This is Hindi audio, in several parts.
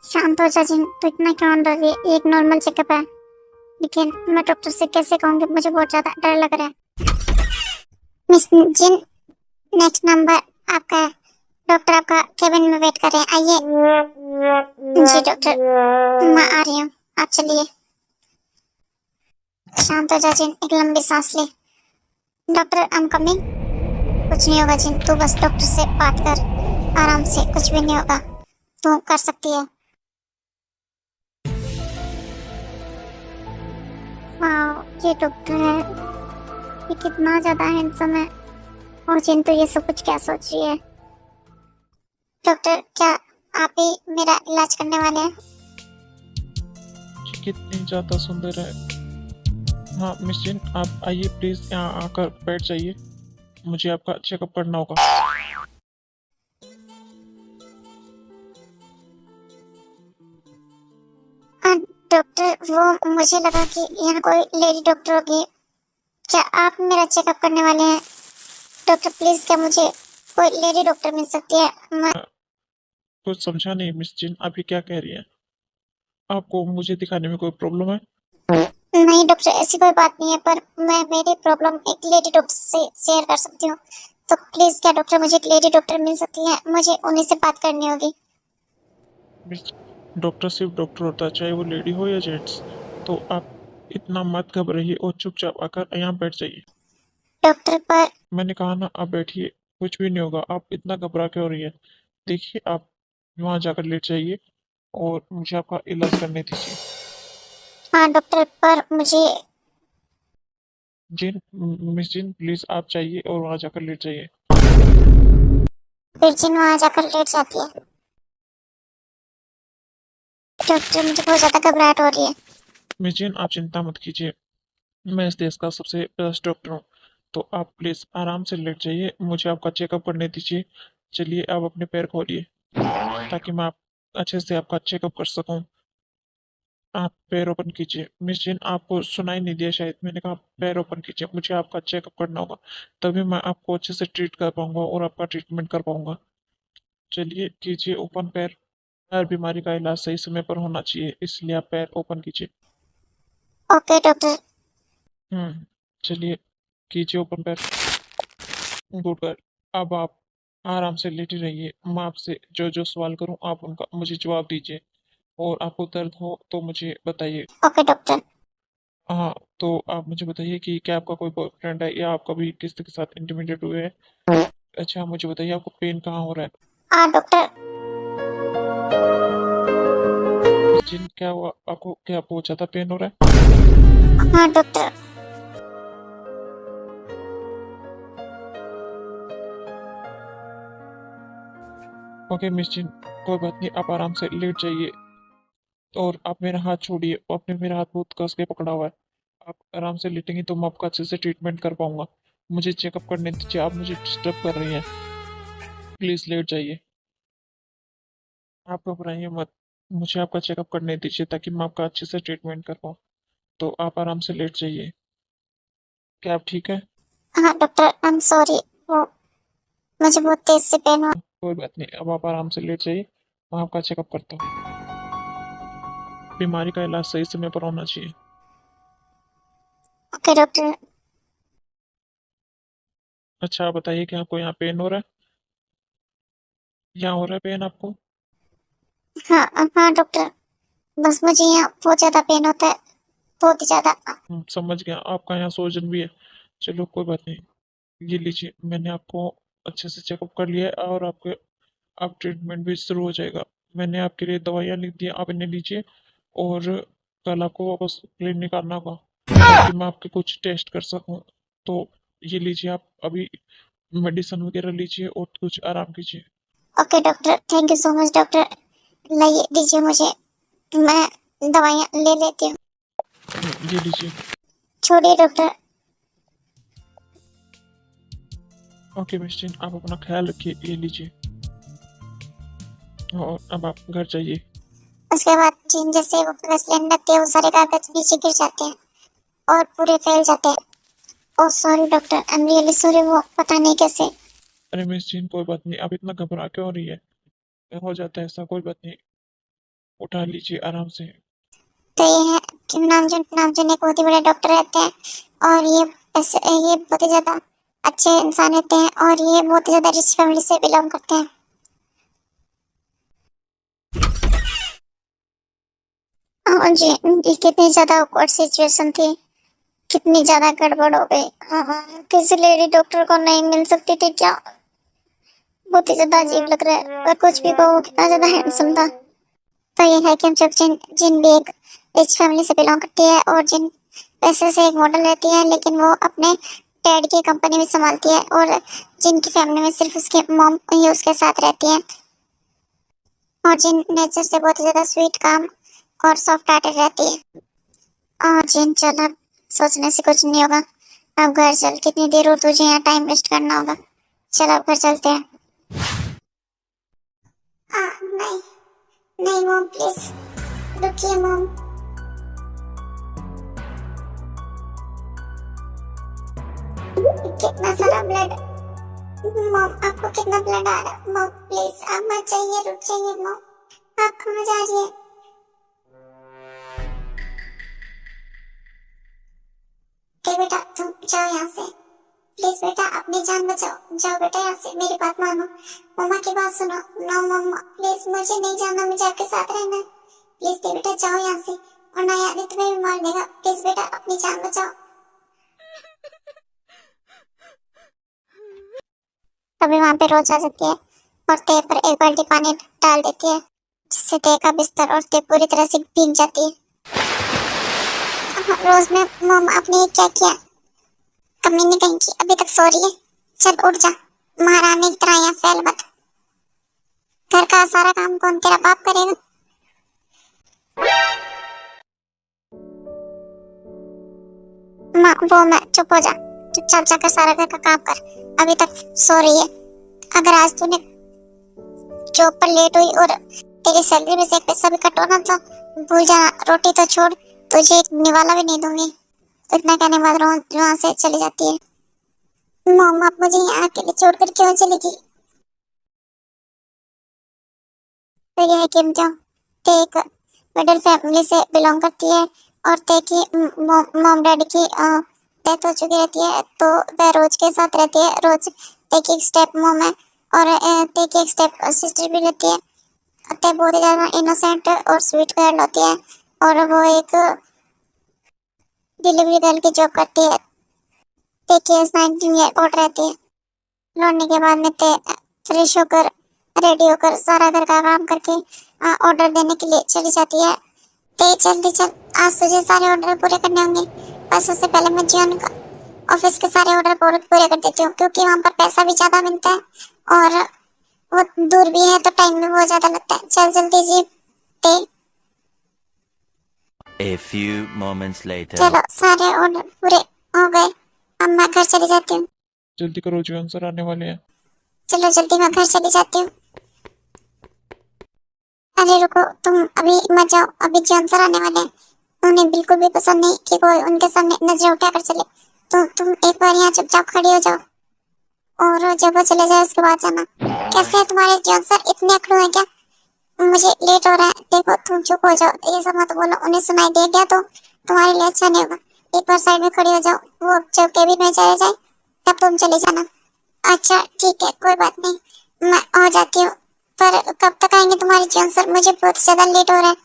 शांत हो जा जिन, तो इतना क्यों डर रही है? ये एक नॉर्मल चेकअप है। लेकिन मैं डॉक्टर से कैसे कहूँगी, मुझे बहुत ज्यादा डर लग रहा है। मिस जिन, नेक्स्ट नंबर आपका है। डॉक्टर आपका केबिन में वेट कर रहे हैं, आइए। जी डॉक्टर, मैं आ रही हूँ, आप चलिए। शांत हो जा जिन, एक लंबी सांस ले। Doctor I am coming. कुछ नहीं होगा जिन, तू बस डॉक्टर से बात कर आराम से, कुछ भी नहीं होगा, तू कर सकती है। वाह, ये डॉक्टर है, ये कितना ज्यादा हैंडसम है। और जिन, तो ये सब कुछ क्या सोच रही है? डॉक्टर, क्या आप ही मेरा इलाज करने वाले हैं? कितनी ज्यादा सुंदर है। हाँ मिस जिन, आप आइए प्लीज, यहाँ आकर बैठ जाइए। मुझे आपका चेकअप करना होगा। हाँ, डॉक्टर, वो मुझे लगा कि यहाँ कोई लेडी डॉक्टर होगी। क्या आप मेरा चेकअप करने वाले हैं? डॉक्टर प्लीज, क्या मुझे कोई लेडी डॉक्टर मिल सकती है? मैं कुछ समझा नहीं मिस जिन, आप ये क्या कह रही हैं? आपको मुझे दिखाने में कोई प्रॉब्लम है? नहीं डॉक्टर, ऐसी कोई बात नहीं है, पर मैं मेरी प्रॉब्लम एक लेडी डॉक्टर से शेयर कर सकती हूँ। तो प्लीज, क्या डॉक्टर मुझे एक लेडी डॉक्टर मिल सकती है? मुझे उन्हीं से बात करनी होगी। मिस, डॉक्टर सिर्फ डॉक्टर होता है, चाहे वो लेडी हो या जेंट्स। तो आप इतना मत घबराइए और चुपचाप आकर यहाँ बैठ जाइए। डॉक्टर, पर मैंने कहा ना, आप बैठिए, कुछ भी नहीं होगा। आप इतना घबरा क्यों हो रही है? देखिए, आप वहाँ जाकर लेट जाइए और मुझे आपका इलाज करने दीजिए। हाँ डॉक्टर, पर मुझे जिन, मिस जिन प्लीज आप जाइए और वहाँ जाकर लेट जाइए। virgin वहाँ जाकर लेट जाती है। डॉक्टर, मुझे बहुत ज्यादा घबराहट हो रही है। मिस जिन, आप चिंता मत कीजिए, मैं इस देश का सबसे बेस्ट डॉक्टर हूँ। तो आप प्लीज आराम से लेट जाइए, मुझे आपका चेकअप करने दीजिए। चलिए, आप अपने पैर खोलिए ताकि मैं आप अच्छे से आपका चेकअप कर सकूं। आप पैर ओपन कीजिए। मिस जिन, आपको सुनाई नहीं दिया शायद, मैंने कहा पैर ओपन कीजिए, मुझे आपका चेकअप करना होगा। तभी मैं आपको अच्छे से ट्रीट कर पाऊंगा और आपका ट्रीटमेंट कर पाऊंगा। चलिए, कीजिए ओपन पैर। हर बीमारी का इलाज सही समय पर होना चाहिए, इसलिए आप पैर ओपन कीजिए। Okay doctor. चलिए, कीजिए ओपन पैर। Good girl. अब आप आराम से लेटे रहिए, मैं आपसे जो जो सवाल करूं आप उनका मुझे जवाब दीजिए। और आपको दर्द हो तो मुझे बताइए। Okay doctor. हाँ, तो आप मुझे बताइए कि क्या आपका कोई बॉयफ्रेंड है या आप कभी किसी के साथ इंटीमेटेड हुए हैं? अच्छा, मुझे बताइए आपको पेन कहाँ हो रहा है? हाँ डॉक्टर। जिन, क्या हुआ आपको? क्या बहुत ज्यादा पेन हो रहा है? हाँ डॉक्टर। ओके मिस जिन, कोई बात नहीं, आप आराम से लेट जाइए। और आप मेरा हाथ छोड़िए, आपने मेरा हाथ बहुत कस के पकड़ा हुआ है। आप आराम से लेटेंगे तो मैं आपका अच्छे से ट्रीटमेंट कर पाऊंगा। मुझे चेकअप करने दीजिए, आप मुझे डिस्टर्ब कर रही हैं। प्लीज लेट जाइए, आप घबराइए मत। मुझे आपका चेकअप करने दीजिए ताकि मैं आपका अच्छे से ट्रीटमेंट कर पाऊँ। तो आप आराम से लेट जाइए। क्या आप ठीक है? हाँ डॉक्टर, आई एम सॉरी, वो मुझे बहुत तेज से पेन हो। कोई बात नहीं, अब आप आराम से लेट जाइए, मैं आपका चेकअप करता हूँ। बीमारी का इलाज सही समय पर होना चाहिए। Okay doctor. अच्छा, आप बताइए कि आपको यहाँ पेन हो रहा है? यहाँ हो रहा है पेन आपको? हाँ हाँ डॉक्टर, बस मुझे यहाँ बहुत ज्यादा पेन होता है, बहुत ही ज्यादा। समझ गया, आपका यहाँ सोजन भी है। चलो कोई बात नहीं, ये लीजिए, मैंने आपको अच्छे से चेकअप कर लिया है और आपके आप ट्रीटमेंट भी शुरू हो जाएगा। मैंने आपके लिए दवाइयाँ लिख दी हैं, आप इन्हें लीजिए। और कल आपको वापस क्लिनिक आना होगा ताकि मैं आपके कुछ टेस्ट कर सकूं। तो ये लीजिए, आप अभी मेडिसिन वगैरह लीजिए और कुछ आराम कीजिए। Okay doctor, thank you so much doctor. लाइए, दीजिए मुझे, मैं दवाइयाँ ले लेती हूँ। ये लीजिए। छोड़िए डॉक्टर। ओके मिस्टर, आप अपना ख्याल रखिए, ये लीजिए। और अब आप घर जाइए। उसके बाद जिन जैसे वो गैस सिलेंडर थे, वो सारे कागज नीचे गिर जाते हैं और पूरे फैल जाते हैं। Oh sorry doctor, I am really sorry, वो पता नहीं कैसे। अरे मिस जीन, कोई बात नहीं, आप इतना घबरा क्यों हो रही है? हो जाता है ऐसा, कोई बात नहीं। उठा लीजिए आराम से। तो ये है कि नामजुन एक बहुत ही बड़े डॉक्टर रहते हैं, और ये बहुत ही ज्यादा अच्छे इंसान रहते हैं, और ये बहुत ही ज्यादा रिच फैमिली से बिलोंग करते हैं। हाँ जी, ये कितनी ज्यादा awkward सिचुएशन थी, कितनी ज्यादा गड़बड़ हो गई। हाँ, किसी लेडी डॉक्टर को नहीं मिल सकती थी क्या? बहुत ही ज्यादा अजीब लग रहा है, पर कुछ भी कहो, वो कितना ज्यादा हैंडसम था। तो ये है कि हम सब जिन भी एक रिच फैमिली से बिलोंग करती है, और जिन पैसे से एक मॉडल रहती है, लेकिन वो अपने डैड की कंपनी में संभालती है, और जिनकी फैमिली में सिर्फ उसके मॉम ही उसके साथ रहती है, और जिन नेचर से बहुत ही ज्यादा स्वीट, काम और सॉफ्ट हार्टेड रहती है, और जिन चल अब सोचने से कुछ नहीं होगा, अब घर चल, कितनी देर और तुझे यहाँ टाइम वेस्ट करना होगा। चल अब घर चलते हैं। नहीं नहीं मॉम, प्लीज रुकिए मॉम। कितना सारा ब्लड, मॉम आपको कितना ब्लड आ रहा है? मॉम प्लीज आप मत जाइए, रुक जाइए मॉम, आप कहाँ जा रही है? बेटा तुम जाओ यहाँ से, प्लीज बेटा अपनी जान बचाओ, जाओ बेटा यहाँ से, मेरी बात मानो, मम्मा की बात सुनो। नो मम्मा प्लीज, मुझे नहीं जाना, मुझे आपके साथ रहना है, प्लीज बेटा जाओ यहाँ से, वरना यार तुम्हें भी मार देगा, प्लीज बेटा अपनी जान बचाओ। तभी वहां पे रोज आ जाती है, और ते पर एक बाल्टी पानी डाल देती है, जिससे ते का बिस्तर और ते पूरी तरह से भीग जाती है। रोज में मॉम आपने ये क्या किया? कमीने कहीं की, अभी तक सो रही है? चल उठ जा, महारानी की तरह यहाँ फैल मत। घर का सारा काम कौन, तेरा बाप करेगा? माँ वो मैं, चुप हो जा, चुपचाप जाकर सारा घर का काम कर, अभी तक सो रही है। अगर आज तूने जॉब पर लेट हुई और तेरी सैलरी में से एक पैसा भी कटो ना, तो भूल जाना, रोटी तो छोड़, तुझे एक निवाला भी नहीं दूंगी। इतना कहने बाद वहां से चली जाती है। मॉम आप मुझे यहाँ अकेले छोड़कर क्यों चलेगी? तो यह है कि ते एक मिडिल फैमिली से बिलोंग करती है, और ते की मॉम डैडी की डेथ हो चुकी रहती है, तो वह रोज के साथ रहती है। रोज ते की एक स्टेप मॉम है, और ते की एक स्टेप सिस्टर भी रहती है। ते बहुत ही ज्यादा इनोसेंट और स्वीट गर्ल होती है, और वो एक डिलीवरी गर्ल की जॉब करती है। ते की एज 19 ईयर ओल्ड रहती है। लौटने के बाद में ते फ्रेश होकर, रेडी होकर, सारा घर का काम करके ऑर्डर देने के लिए चली जाती है। ते जल्दी चल, आज तुझे सारे ऑर्डर पूरे करने होंगे। बस उससे पहले मैं जियोन का ऑफिस के सारे ऑर्डर पूरे कर देती हूँ, क्योंकि वहाँ पर पैसा भी ज्यादा मिलता है, और वो दूर भी है, तो टाइम भी बहुत ज्यादा लगता है। चल जल्दी जी ते। A few moments later. चलो सारे ऑर्डर पूरे हो गए, अब मैं घर चली जाती हूँ। जल्दी करो, जो आंसर आने वाले हैं। चलो जल्दी, मैं घर चली जाती हूँ। अरे रुको, तुम अभी मत जाओ, अभी जो आंसर आने वाले हैं उन्हें बिल्कुल भी पसंद नहीं कि कोई उनके सामने नजर उठाकर चले, तो तुम एक बार यहाँ चुपचाप खड़ी हो जाओ, और जब वो चले जाए उसके बाद जाना। कैसे है तुम्हारे जो आंसर, इतने अकड़ू है क्या? मुझे लेट हो रहा है, देखो तुम चुप हो जाओ, ये सब मत बोलो, उन्हें सुनाई दे गया तो तुम्हारे लिए अच्छा नहीं होगा। एक बार साइड में खड़ी हो जाओ, वो जब केबिन में चले जाए तब तुम चले जाना। अच्छा ठीक है, कोई बात नहीं, मैं आ जाती हूँ, पर कब तक आएंगे तुम्हारे जॉनसर? मुझे बहुत ज्यादा लेट हो रहा है।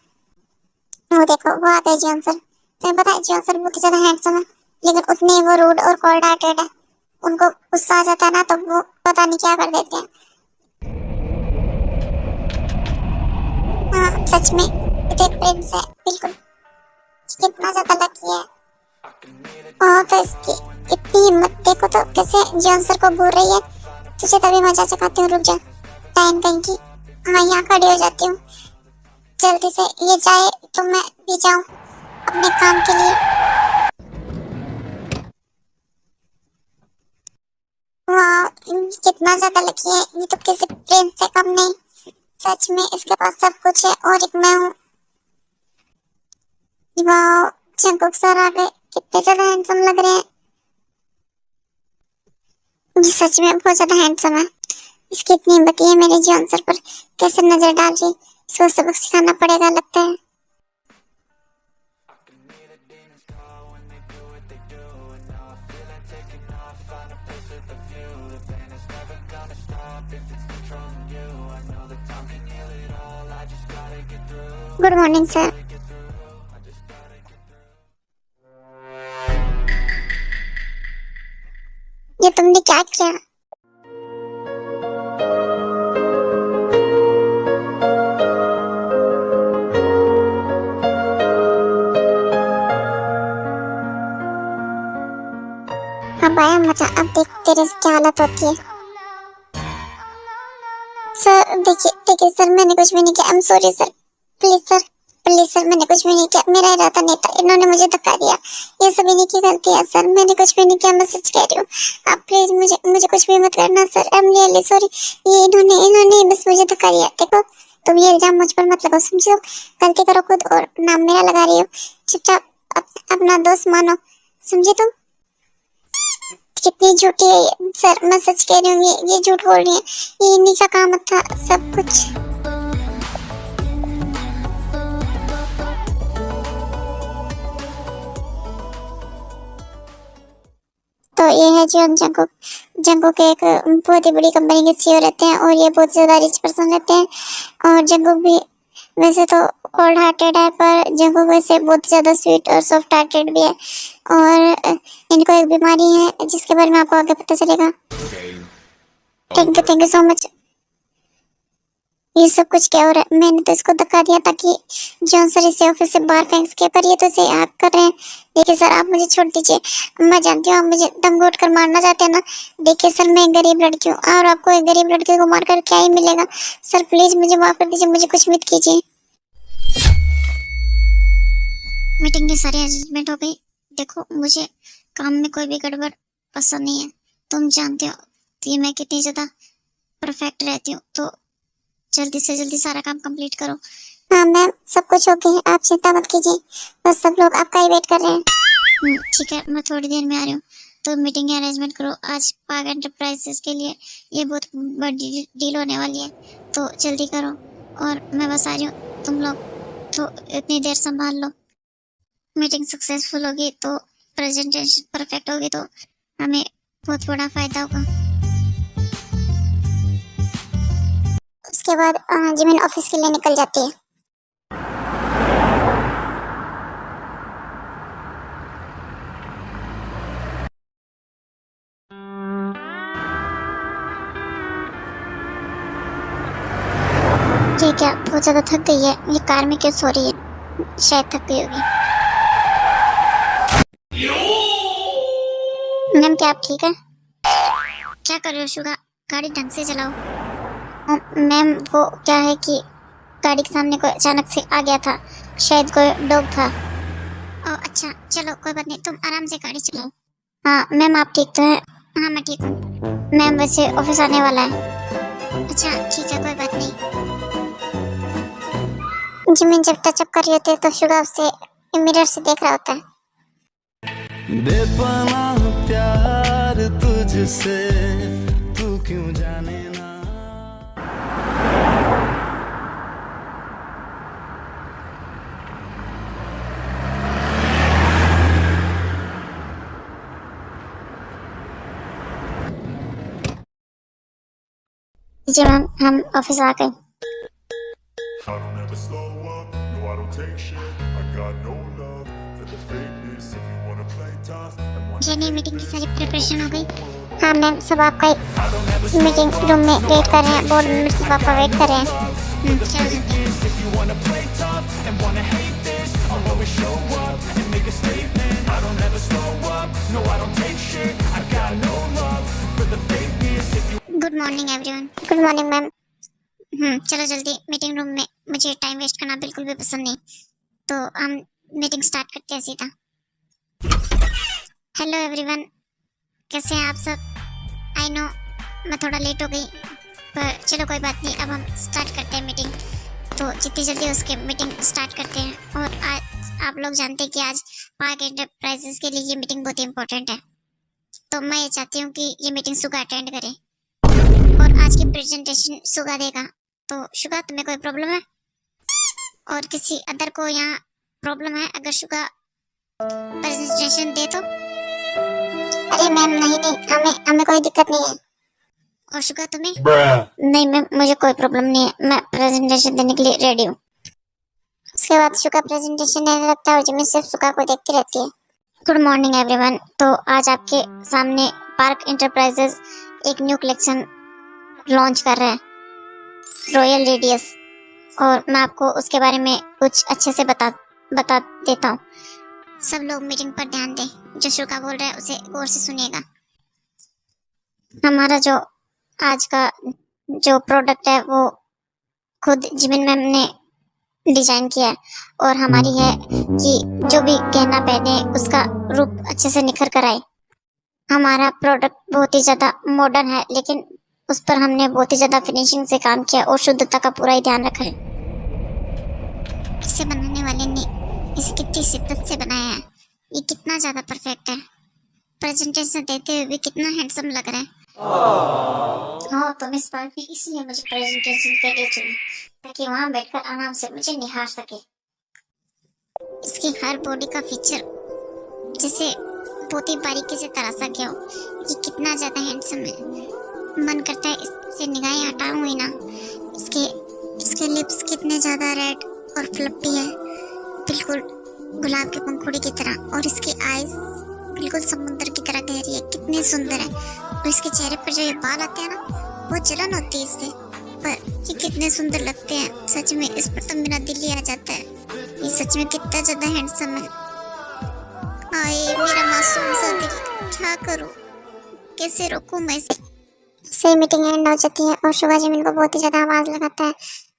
वो देखो, वो आ गए जॉनसर। तुम्हें पता है जॉनसर बहुत ज्यादा हैंडसम है, लेकिन उतने ही वो रूड और कोल्ड हार्टेड है। उनको गुस्सा आ जाता है ना, तो वो पता नहीं क्या कर देते हैं। हाँ सच में ये तो एक प्रिंस है, बिल्कुल। कितना ज्यादा लकी है। और तो इसकी इतनी हिम्मत देखो तो, कैसे जॉनसर को बोल रही है। तुझे तभी मजा चखाती हूँ, रुक जा टाइम कहीं की। हाँ यहाँ खड़ी हो जाती हूँ, जल्दी से ये जाए तो मैं भी जाऊँ अपने काम के लिए। वाह कितना ज्यादा लकी है, ये तो किसी प्रिंस से कम नहीं। सच में इसके पास सब कुछ है, और एक मैं हूँ। वाह जंकुक सर आ गए, कितने ज्यादा हैंडसम लग रहे हैं। ये सच में बहुत ज्यादा हैंडसम है। इसकी इतनी हिम्मत है मेरे जॉन सर पर कैसे नजर डाल रही। इसको सबक सिखाना पड़ेगा लगता है। Good morning sir. ये तुमने क्या किया? अब आया मजा, अब देख तेरे से क्या हालत होती है। सर देखिए सर, मैंने कुछ भी नहीं किया। I am sorry sir, please sir, मैंने कुछ भी नहीं किया, मेरा इरादा नहीं था, इन्होंने मुझे धक्का दिया, ये सब इन्हीं की गलती है सर, मैंने कुछ भी नहीं किया, मैं सच कह रही हूँ। आप प्लीज मुझे कुछ भी मत करना sir, I am really sorry. ये इन्होंने बस मुझे धक्का दिया। देखो तुम ये इल्जाम मुझ पर मत लगाओ, समझो? गलती करो खुद और नाम मेरा लगा रही हो। चुपचाप अपना दोस्त मानो, समझे तुम? कितनी झूठी है ये सर, मैं सच कह रही हूँ, ये झूठ बोल रही है, ये इन्हीं का काम था सब कुछ। तो ये है जीवन जंगुक एक बहुत ही बड़ी कंपनी के सीईओ रहते हैं और ये बहुत ज्यादा रिच पर्सन रहते हैं। और जंगुक भी वैसे तो कोल्ड हार्टेड है, पर जंगुक वैसे बहुत ज्यादा स्वीट और सॉफ्ट हार्टेड भी है। और इनको एक बीमारी है जिसके बारे में आपको आगे पता चलेगा। Thank you so much. ये सब कुछ क्या हो रहा है? मैंने तो इसको धक्का दिया ताकि जॉन सर इसे ऑफिस से बाहर फेंक सके, पर ये तो इसे आप कर रहे हैं। देखिए सर, आप मुझे छोड़ दीजिए, मैं जानती हूँ आप मुझे दम घोट कर मारना चाहते हैं ना। देखिए सर, मैं एक गरीब लड़की हूँ और आपको एक गरीब लड़की को मारकर क्या ही मिलेगा। सर प्लीज मुझे माफ कर दीजिए, मुझे कुछ मत कीजिए। मीटिंग की सारी अरेंजमेंट हो गई। देखो मुझे काम में कोई भी गड़बड़ पसंद नहीं है, तुम जानते हो कि मैं कितनी ज्यादा परफेक्ट रहती हूँ, तो जल्दी से जल्दी सारा काम कंप्लीट करो। हाँ मैम, सब कुछ ओके है, आप चिंता मत कीजिए, बस सब लोग आपका ही वेट कर रहे हैं। ठीक है, मैं थोड़ी देर में आ रही हूँ, तो मीटिंग की अरेंजमेंट करो। आज पाग एंटरप्राइजेस के लिए ये बहुत बड़ी डील होने वाली है, तो जल्दी करो। और मैं बस आ रही हूँ, तुम लोग तो इतनी देर संभाल लो। मीटिंग सक्सेसफुल होगी तो प्रेजेंटेशन परफेक्ट होगी तो हमें बहुत बड़ा फायदा होगा। उसके बाद जिमिन ऑफिस के लिए निकल जाती है। ये क्या बहुत ज्यादा थक गई है, ये कार में क्यों सो रही है? शायद थक गई होगी। मैम क्या आप ठीक है? क्या कर रहे हो शुगा? गाड़ी ढंग से चलाओ। मैम वो क्या है कि गाड़ी के सामने कोई अचानक से आ गया था, शायद कोई डॉग था। ओह अच्छा, चलो कोई बात नहीं, तुम आराम से गाड़ी चलाओ। हाँ मैम आप ठीक तो है? हाँ मैं ठीक हूँ मैम, वैसे ऑफिस आने वाला है। अच्छा ठीक है, कोई बात नहीं। जिमिन जब टचअप कर रही होती है तो शुगा उससे मिरर से देख रहा होता है। बेपनाह प्यार तुझसे, तू क्यों जाने ना। जी मैम, हम ऑफिस आ गए। I don't ever slow up, no I don't take shit. I got no love for the fakeness. If you wanna play tough and want ये नहीं, मीटिंग की सारी प्रिपरेशन हो गई। हाँ मैम, सब आपका मीटिंग रूम में वेट कर रहे हैं, बोर्ड में सब आपका वेट कर रहे हैं। चलो जल्दी। If you wanna play tough and wanna hate this, I'll always show up and make a statement. I don't ever slow up, no I don't take shit. I got no love for the fakeness. If you good morning everyone. Good morning ma'am. चलो जल्दी मीटिंग रूम में, मुझे टाइम वेस्ट करना बिल्कुल भी पसंद नहीं, तो हम मीटिंग स्टार्ट करते हैं सीधा। हेलो एवरीवन, कैसे हैं आप सब? आई नो मैं थोड़ा लेट हो गई, पर चलो कोई बात नहीं, अब हम स्टार्ट करते हैं मीटिंग। तो जितनी जल्दी उसके मीटिंग स्टार्ट करते हैं। और आज आप लोग जानते हैं कि आज पार्क एंटरप्राइजेस के लिए ये मीटिंग बहुत ही इंपॉर्टेंट है, तो मैं ये चाहती हूँ कि ये मीटिंग सुगा अटेंड करे और आज की प्रेजेंटेशन सुगा देगा। तो शुगा तुम्हें कोई प्रॉब्लम है? और किसी अदर को यहाँ प्रॉब्लम है अगर शुगा प्रेजेंटेशन दे तो? अरे मैम नहीं नहीं, हमें हमें कोई दिक्कत नहीं है। और शुगा तुम्हें? नहीं मैम, मुझे कोई प्रॉब्लम नहीं है, मैं प्रेजेंटेशन देने के लिए रेडी हूँ। उसके बाद शुगा प्रेजेंटेशन देने लगता है और जिमिन सिर्फ शुगा को देखती रहती है। Good morning everyone. तो आज आपके सामने पार्क इंटरप्राइजेज एक न्यू कलेक्शन लॉन्च कर रहा है, रॉयल रेडियस, और मैं आपको उसके बारे में कुछ अच्छे से बता देता हूँ। सब लोग मीटिंग पर ध्यान दें, जो शुका बोल रहा है उसे गौर से सुनिएगा। हमारा जो आज का जो प्रोडक्ट है वो खुद जिमिन मैम ने डिजाइन किया है, और हमारी है कि जो भी गहना पहने उसका रूप अच्छे से निखर कर आए। हमारा प्रोडक्ट बहुत ही ज्यादा मॉडर्न है, लेकिन उस पर हमने बहुत ही ज्यादा फिनिशिंग से काम किया और शुद्धता का पूरा ही ध्यान रखा है। इसे बनाने वाले ने इसे कितनी शिद्दत से बनाया है, ये कितना ज्यादा परफेक्ट है। प्रेजेंटेशन देते हुए भी कितना हैंडसम लग रहा है। हाँ, तो मिस पार्क ने इसलिए मुझे प्रेजेंटेशन के लिए चुना ताकि वहाँ बैठकर आराम से मुझे निहार सके। इसकी हर बॉडी का फीचर जिसे बहुत ही बारीकी से तराशा गया हो, ये कितना ज्यादा हैंडसम है। मन करता है इससे निगाहें हटाऊं ही ना। इसके लिप्स कितने ज्यादा रेड और फ्लफी है, बिल्कुल गुलाब के पंखुड़ी की तरह, और इसकी आईज बिल्कुल समुद्र की तरह गहरी है, कितने सुंदर है। और इसके चेहरे पर जो ये बाल आते हैं ना, बहुत जलन होती है इससे, पर ये कितने सुंदर लगते हैं। सच में इस पर तो मेरा दिल ही आ जाता है। ये सच में कितना ज्यादा हैंडसम है। आए मेरा मासूम सा दिल, क्या करूं, कैसे रोकूं मैं इसे। से मीटिंग एंड हो जाती है और शुगा जिमिन को बहुत ही ज्यादा आवाज लगाता है,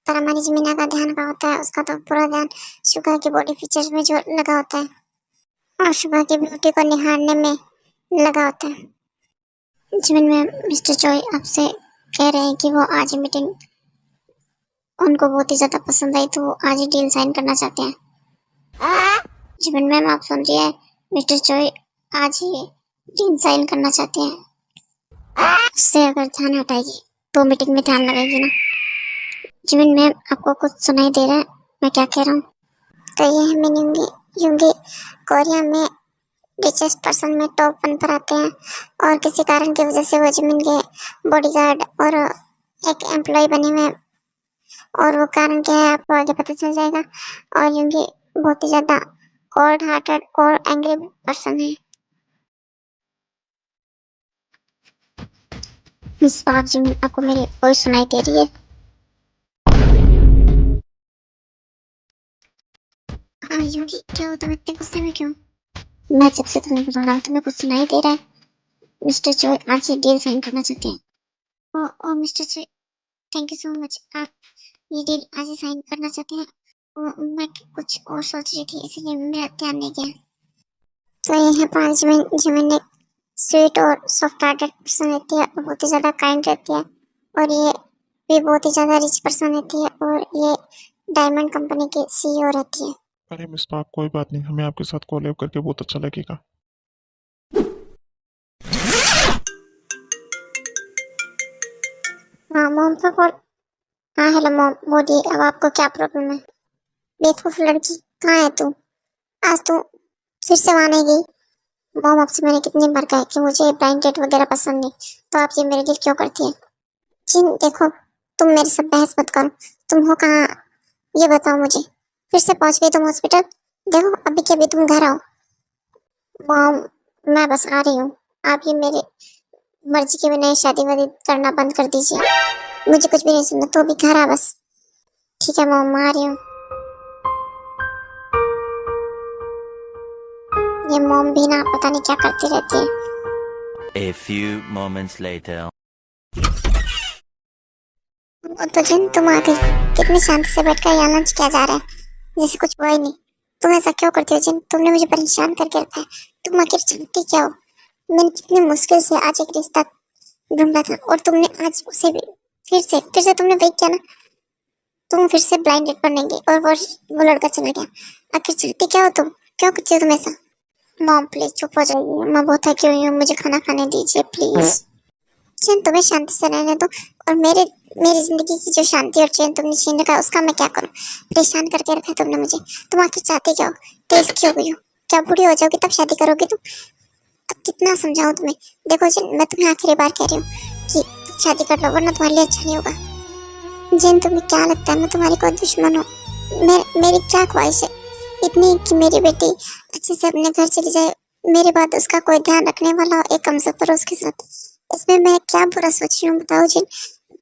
पर हमारी जिमिना का ध्यान कहाँ होता है, उसका तो पूरा ध्यान शुगा की बॉडी फीचर्स में जो लगा होता है और शुगा की ब्यूटी को निहारने में लगा होता है। जिमिन मैम, मिस्टर चोई आपसे कह रहे हैं कि वो आज ही मीटिंग उनको बहुत ही ज्यादा पसंद आई, तो वो आज ही डील साइन करना चाहते हैं। जिमिन मैम आप सुन रही है, मिस्टर चोई आज ही डील साइन करना चाहते हैं। उससे अगर ध्यान हटाएगी तो मीटिंग में ध्यान लगेगी ना। जिमिन मैम आपको कुछ सुनाई दे रहा है मैं क्या कह रहा हूँ? तो ये है मिन यूंगी कोरिया में रिचेस्ट पर्सन में टॉप 1 पर आते हैं, और किसी कारण की वजह से वो जिमिन के बॉडीगार्ड और एक एम्प्लॉय बने हुए हैं, और वो कारण क्या है आपको आगे पता चल जाएगा। और यूंगी बहुत ही ज्यादा कोल्ड हार्टेड और एंग्री पर्सन है। मिस पार्क, जिमिन आपको मेरी वॉइस सुनाई दे रही है? हाँ यूंगी, क्या हो तुम इतने गुस्से में क्यों? मैं जब से तुम्हें बुला रहा हूँ तुम्हें कुछ सुनाई दे रहा है? मिस्टर चोई आज ही डील साइन करना चाहते हैं। O mister Choi, thank you so much, आप ये डील आज ही साइन करना चाहते हैं। मैं कुछ और सोच रही थी इसलिए मेरा ध्यान नहीं गया। तो ये है पांच जिमिन एक स्वीट और सॉफ्ट हार्टेड पर्सन रहती है और बहुत ही ज़्यादा काइंड रहती है, और ये भी बहुत ही ज़्यादा रिच पर्सन रहती है, और ये डायमंड कंपनी की CEO रहती है। अरे मिस पार्क, कोई बात नहीं, हमें आपके साथ कोलैब करके बहुत अच्छा लगेगा। हाँ मॉम का कॉल। हाँ हेलो मॉम, बोलिए अब आपको क्या प्रॉब्लम है? बेवकूफ लड़की, कहाँ है तू? आज तू फिर से वहाँ नहीं गई? मॉम आपसे मैंने कितनी बार कहा है कि मुझे ब्लाइंड डेट वगैरह पसंद नहीं, तो आप ये मेरे लिए क्यों करती है? जिन देखो, तुम मेरे से बहस मत करो, तुम हो कहाँ ये बताओ मुझे। फिर से पहुंच गई तुम हॉस्पिटल? देखो अभी के अभी तुम घर आओ। मॉम मैं बस आ रही हूँ, आप ये मेरे मर्जी के बिना शादी वादी करना बंद कर दीजिए, मुझे कुछ भी नहीं सुनना, तो अभी घर आ बस। ठीक है मॉम, मैं आ रही हूँ। ये मॉम भी ना पता नहीं क्या करती रहती है। A few moments later. तो जिन तुम आ गई, कितनी शांति से बैठकर यहाँ लंच किया जा रहा है जैसे कुछ हुआ ही नहीं। तुम ऐसा क्यों करती हो जिन? तुमने मुझे परेशान करके रखा है, तुम आखिर चाहती क्या हो? मैंने कितनी मुश्किल से आज एक रिश्ता ढूंढा था, और तुमने आज उसे भी फिर से तुमने वही किया ना। तुम फिर से ब्लाइंड डेट पर नहीं गई और वो लड़का चला गया। आखिर चाहती क्या हो तुम? क्यों करती हो तुम ऐसा? मॉम प्लीज चुप हो जाइए, मैं बहुत थकी हुई हूँ, मुझे खाना खाने दीजिए प्लीज। जिन तुम्हें शांति से रहने दो और मेरे मेरी जिंदगी की जो शांति और चैन तुमने छीन रखा है उसका मैं क्या करूं? परेशान करके रखा है तुमने मुझे। तुम आखिर चाहते क्या हो? तेज क्यों हुई हो? क्या बुढ़ी हो जाओगी तब शादी करोगी तुम? अब कितना समझाऊं तुम्हें? देखो जिन, मैं तुम्हें आखिरी बार कह रही हूँ कि शादी कर लो वरना तुम्हारे लिए अच्छा नहीं होगा। जिन तुम्हें क्या लगता है मैं तुम्हारी कोई दुश्मन हूँ? मेरी क्या ख्वाहिश है इतनी कि मेरी बेटी अच्छे से अपने घर चली जाए, मेरे बाद उसका कोई ध्यान रखने वाला हो, एक हमसफर हो उसके साथ। इसमें मैं क्या बुरा सोच रही हूँ बताओ जिन?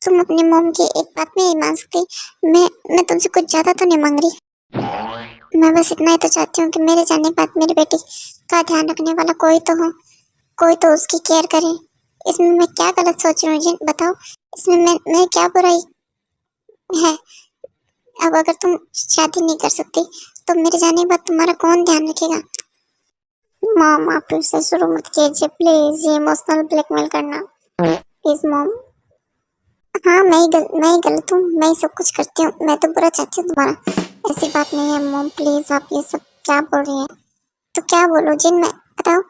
तुम अपनी मॉम की एक बात नहीं मान सकती। मैं तुमसे कुछ ज्यादा तो नहीं मांग रही। मैं बस इतना ही तो चाहती हूँ कि मेरे जाने के बाद मेरी बेटी का ध्यान रखने वाला कोई तो हो, कोई तो उसकी केयर करे। इसमें मैं क्या गलत सोच रही हूँ जिन? बताओ इसमें मैं क्या बुराई है? अब अगर तुम शादी नहीं कर सकती तो मेरे जाने के बाद तुम्हारा कौन ध्यान रखेगा? मॉम आप फिर से शुरू मत कीजिए प्लीज, ये इमोशनल ब्लैकमेल करना प्लीज मॉम। हाँ मैं ही गलत हूँ, मैं ही सब कुछ करती हूँ, मैं तो बुरा चाहती हूँ तुम्हारा। ऐसी बात नहीं है मॉम, प्लीज आप ये सब क्या बोल रही हैं? तो क्या बोलूं जिन मैं? बताओ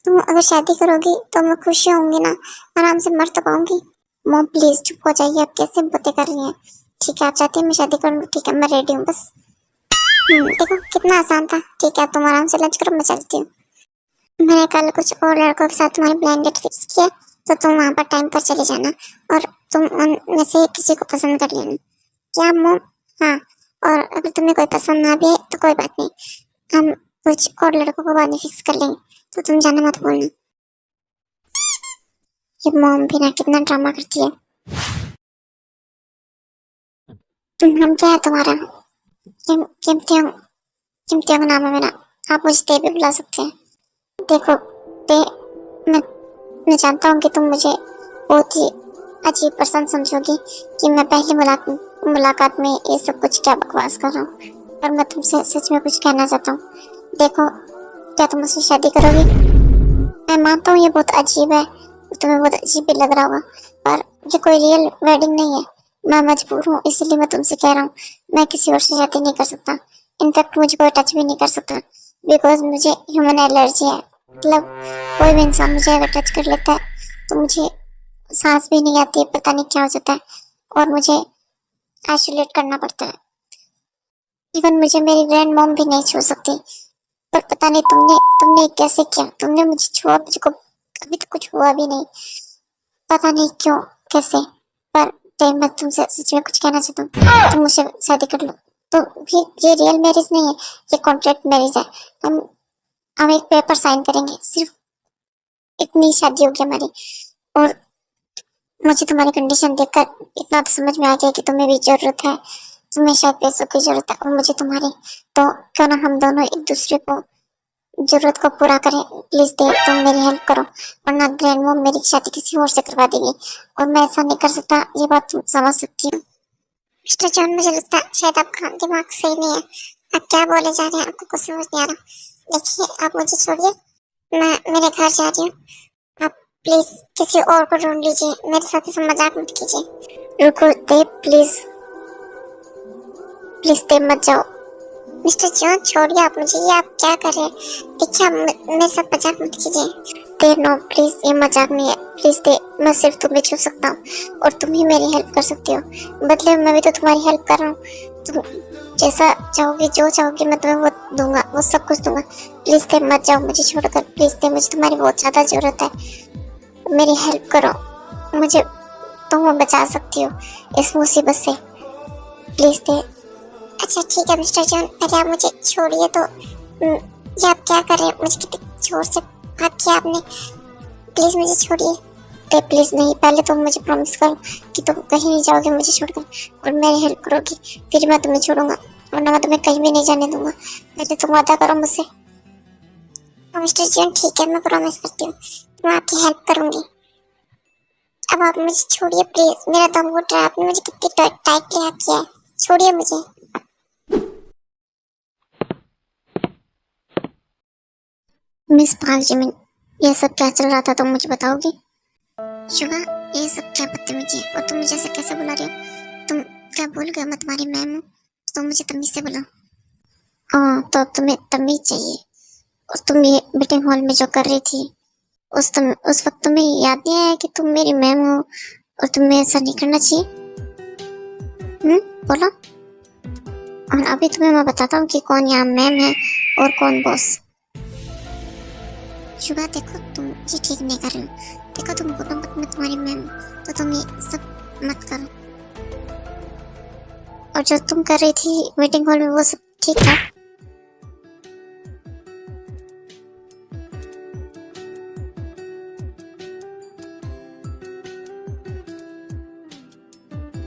तुम अगर शादी करोगी तो मैं खुशी होंगी ना, आराम से मर तो पाऊंगी। मॉम प्लीज चुप हो जाइए, आप कैसे बातें कर रही हैं? ठीक है आप चाहती हैं मैं शादी करूँ, ठीक है मैं रेडी हूँ बस। देखो कितना आसान था। ठीक है तुम आराम से लंच करो, मैं चलती हूँ। मैंने कल कुछ और लड़कों के साथ तुम्हारी ब्लाइंड डेट फिक्स किया, तो तुम वहाँ पर टाइम पर चले जाना और तुम उनमें से किसी को पसंद कर लेना। क्या मॉम? हाँ, और अगर तुम्हें कोई पसंद ना भी आए तो कोई बात नहीं, हम कुछ और लड़कों को बाद में फिक्स कर लेंगे, तो तुम जाना मत भूलना। ये मॉम भी ना कितना ड्रामा करती है। हम क्या है तुम्हारा? कीमती नाम है मेरा, आप मुझे ते भी बुला सकते हैं। देखो ते, मैं मैं जानता हूँ कि तुम मुझे बहुत ही अजीब पसंद समझोगी कि मैं पहली मुलाकात में ये सब कुछ क्या बकवास कर रहा हूँ, पर मैं तुमसे सच में कुछ कहना चाहता हूँ। देखो क्या तुम मुझसे शादी करोगी? मैं मानता हूँ ये बहुत अजीब है, तुम्हें बहुत अजीब भी लग रहा होगा, पर ये कोई रियल वेडिंग नहीं है। मैं मजबूर हूँ इसलिए मैं तुमसे कह रहा हूँ, मैं किसी और से शादी नहीं कर सकता। इनफैक्ट मुझे कोई टच भी नहीं कर सकता, बिकॉज मुझे ह्यूमन एलर्जी है। मतलब कोई भी इंसान मुझे अगर टच कर लेता है तो मुझे सांस भी नहीं आती है, पता नहीं क्या हो जाता है, और मुझे आइसोलेट करना पड़ता है। इवन मुझे मेरी ग्रैंड मॉम भी नहीं छू सकती, पर पता नहीं तुमने कैसे किया? तुमने मुझे छुआ, मुझको अभी तो कुछ हुआ भी नहीं, पता नहीं क्यों कैसे। पर मैं तुमसे सच में कुछ कहना चाहता हूँ, तुम मुझसे शादी कर लो। तो भी ये रियल मैरिज नहीं है, ये कॉन्ट्रैक्ट मैरिज है। हम एक पेपर साइन करेंगे, सिर्फ इतनी शादी होगी हमारी। और मुझे तुम्हारी कंडीशन देखकर इतना तो समझ में आ गया कि तुम्हें भी जरूरत है, तुम्हें शायद पैसों की जरूरत है और मुझे तुम्हारी। तो क्यों ना हम दोनों एक दूसरे को जरूरत को पूरा करें। प्लीज दे, तुम मेरी हेल्प करो, वरना ग्रैंड मॉम मेरी शादी किसी और से करवा देगी, और मैं ऐसा नहीं कर सकता, ये बात तुम समझ सकती हो। मिस्टर जॉन मुझे लगता है शायद आपका दिमाग सही नहीं है, आप क्या बोले जा रहे हैं आपको कुछ समझ नहीं आ रहा। देखिए आप मुझे छोड़िए, मैं मेरे घर जा रही हूँ, आप प्लीज किसी और को ढूंढ लीजिए, मेरे साथ ऐसा मजाक मत कीजिए। रुको दे, प्लीज प्लीज दे मत जाओ। मिस्टर जॉन छोड़िए आप मुझे, ये आप क्या कर रहे हैं? देखिए आप मेरे साथ मजाक मत कीजिए। दे नो प्लीज, ये मजाक नहीं है, प्लीज दे, मैं सिर्फ तुम्हें छू सकता हूँ और तुम ही मेरी हेल्प कर सकती हो, बदले मैं भी तो तुम्हारी हेल्प कर रहा हूँ। तुम जैसा चाहोगी, जो चाहोगी मैं तुम्हें वो दूंगा, वो सब कुछ दूंगा। प्लीज दे मत जाओ मुझे छोड़कर, प्लीज दे, मुझे तुम्हारी बहुत ज्यादा जरूरत है, मेरी हेल्प करो, मुझे तुम बचा सकती हो इस मुसीबत से, प्लीज दे। अच्छा ठीक है मिस्टर जॉन, पहले आप मुझे छोड़िए। तो ये आप क्या कर रहे हैं? मुझे कितने जोर से बात किया आपने, प्लीज मुझे छोड़िए। ते प्लीज नहीं, पहले तुम मुझे प्रॉमिस करो कि तुम कहीं नहीं जाओगे मुझे छोड़कर और मेरी हेल्प करोगी, फिर मैं तुम्हें छोड़ूंगा, वरना मैं तुम्हें कहीं भी नहीं जाने दूंगा। पहले तुम वादा करो मुझसे। मिस्टर जॉन ठीक है, मैं प्रॉमिस करती हूँ, मैं आपकी हेल्प करूंगी। अब आप मुझे छोड़िए प्लीज, मेरा दम घुट रहा है, आपने मुझे कितनी टाइटली हाथ किया है, छोड़िए मुझे। मिस पाल जिमिन, ये सब क्या चल रहा था तुम मुझे बताओगी? शुगा, ये सब क्या बदतमीजी है, और तुम मुझे ऐसे कैसे बुला रही हो? तुम क्या भूल गए मैं तुम्हारी मैम हूँ, तुम मुझे तमीज से बुलाओ। हाँ तो अब तुम्हें तमीज चाहिए, और तुम ये मीटिंग हॉल में जो कर रही थी उस वक्त तुम्हें याद नहीं आया कि तुम मेरी मैम हो और तुम्हें ऐसा नहीं करना चाहिए? बोलो। और अभी तुम्हें मैं बताता हूँ कि कौन यहाँ मैम है और कौन बॉस। शुगा देखो, तुम ये ठीक नहीं कर रही हो। देखो तुम बोलो मत मैं तुम्हारी मैम, तो तुम ये सब मत करो। और जो तुम कर रही थी मीटिंग हॉल में वो सब ठीक था?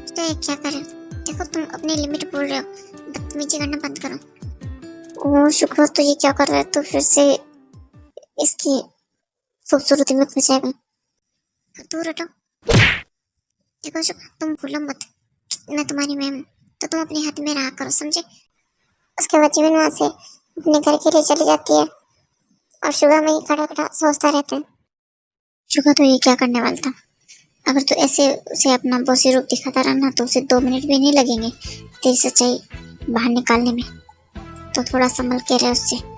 तो ये क्या कर रहे हो? देखो तुम अपनी लिमिट भूल रहे हो, बदतमीजी करना बंद करो। ओ शुक्र, तो ये क्या कर रहा है? तो फिर से इसकी खूबसूरती में खो जाएगा। दूर हटो। देखो शुक्र, तुम भूलो मत मैं तुम्हारी मैम हूँ, तो तुम अपने हाथ में रहा करो, समझे? उसके बाद जीवन वहां से अपने घर के लिए चली जाती है और शुगा में खड़ा खड़ा सोचता रहता है। शुगा तो ये क्या करने वाला था? अगर तू ऐसे उसे अपना बॉसी रूप दिखाता रहा ना, तो उसे 2 मिनट भी नहीं लगेंगे तेरी सच्चाई बाहर निकालने में। तो थोड़ा संभल के रहे उससे।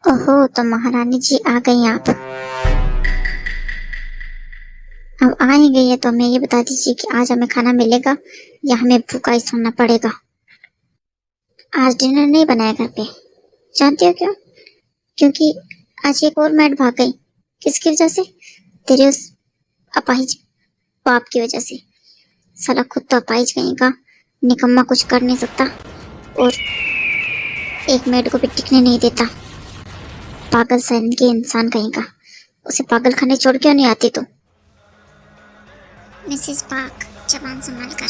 ओहो, तो महारानी जी आ गई आप। अब आ ही गई है तो हमें ये बता दीजिए कि आज हमें खाना मिलेगा या हमें भूखा ही सोना पड़ेगा। आज डिनर नहीं बनाया घर पे, जानते हो क्यों? क्योंकि आज एक और मैड भाग गई। किसकी वजह से? तेरे उस अपाहिज बाप की वजह से। साला खुद तो अपाहिज कहीं का निकम्मा, कुछ कर नहीं सकता और एक मैड को भी टिकने नहीं देता। पागल सहन के इंसान कहीं का। उसे पागल खाने छोड़ क्यों नहीं आती तू? मिसेस पार्क, जबान संभाल कर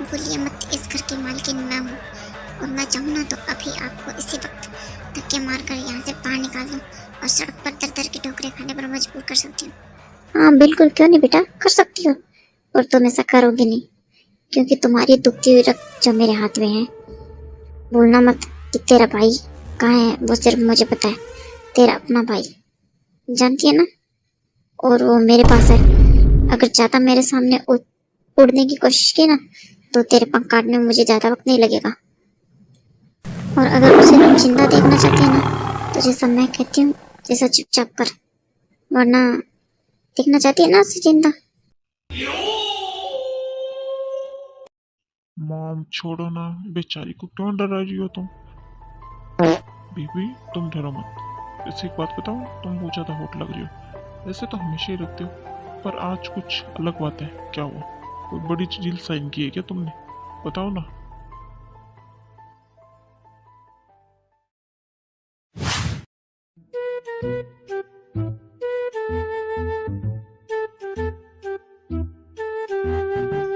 बोलिए मत। इस घर की मालकिन मैं हूँ और मैं चाहूँ ना तो अभी आपको इसी वक्त धक्के मार कर यहाँ से बाहर निकाल दूँ और सड़क पर दर दर की ठोकरें खाने पर मजबूर कर सकती हूँ। हाँ बिल्कुल, क्यों नहीं बेटा, कर सकती हो। और तुम ऐसा करोगे नहीं, क्योंकि तुम्हारी दुखती हुई रक्त जो मेरे हाथ में है। बोलना मत कि तेरा भाई कहाँ है, वो सिर्फ मुझे पता है। तेरा अपना भाई, जानती है ना? और वो मेरे पास है। अगर ज्यादा मेरे सामने उड़ने की कोशिश की ना, तो तेरे पंख काटने में मुझे ज्यादा वक्त नहीं लगेगा। और अगर उसे जिंदा देखना चाहती है ना, तो जैसा मैं कहती हूँ जैसा चुपचाप कर, वरना देखना चाहती है ना उसे जिंदा। मॉम छोड़ो ना, बेचारी को क्यों डरा रही हो तुम? बीबी तुम डरो मत। ऐसी एक बात बताओ, तुम बहुत ज्यादा हॉट लग रही हो। ऐसे तो हमेशा ही रखते हो, पर आज कुछ अलग बात है। क्या हुआ? कोई बड़ी डील साइन की है क्या तुमने? बताओ ना।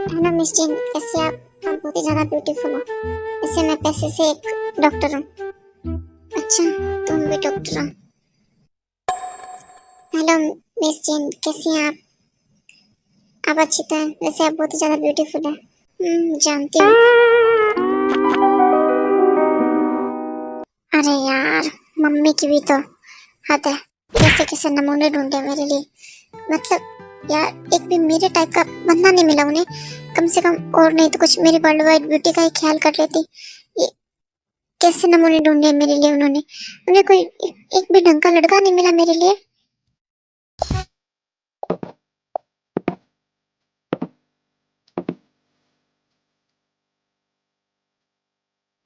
हेलो मिस जीन, कैसे आप बहुत ही ज्यादा ब्यूटीफुल हो। वैसे मैं पैसे से एक डॉक्टर हूँ। अच्छा, तुम भी डॉक्टर हो। हेलो मिस जीन, कैसी हैं आप? आप अच्छी तो हैं, वैसे आप बहुत ही ज्यादा ब्यूटीफुल है। जानती हूँ। अरे यार, मम्मी की भी तो हद है। कैसे कैसे नमूने ढूंढे मेरे लिए। मतलब यार, एक भी मेरे टाइप का बंदा नहीं मिला उन्हें। कम से कम और नहीं तो कुछ मेरी वर्ल्ड वाइड ब्यूटी का ही ख्याल कर लेती। ये कैसे नमूने ढूंढे मेरे लिए उन्होंने। उन्हें कोई एक भी ढंग का लड़का नहीं मिला मेरे लिए।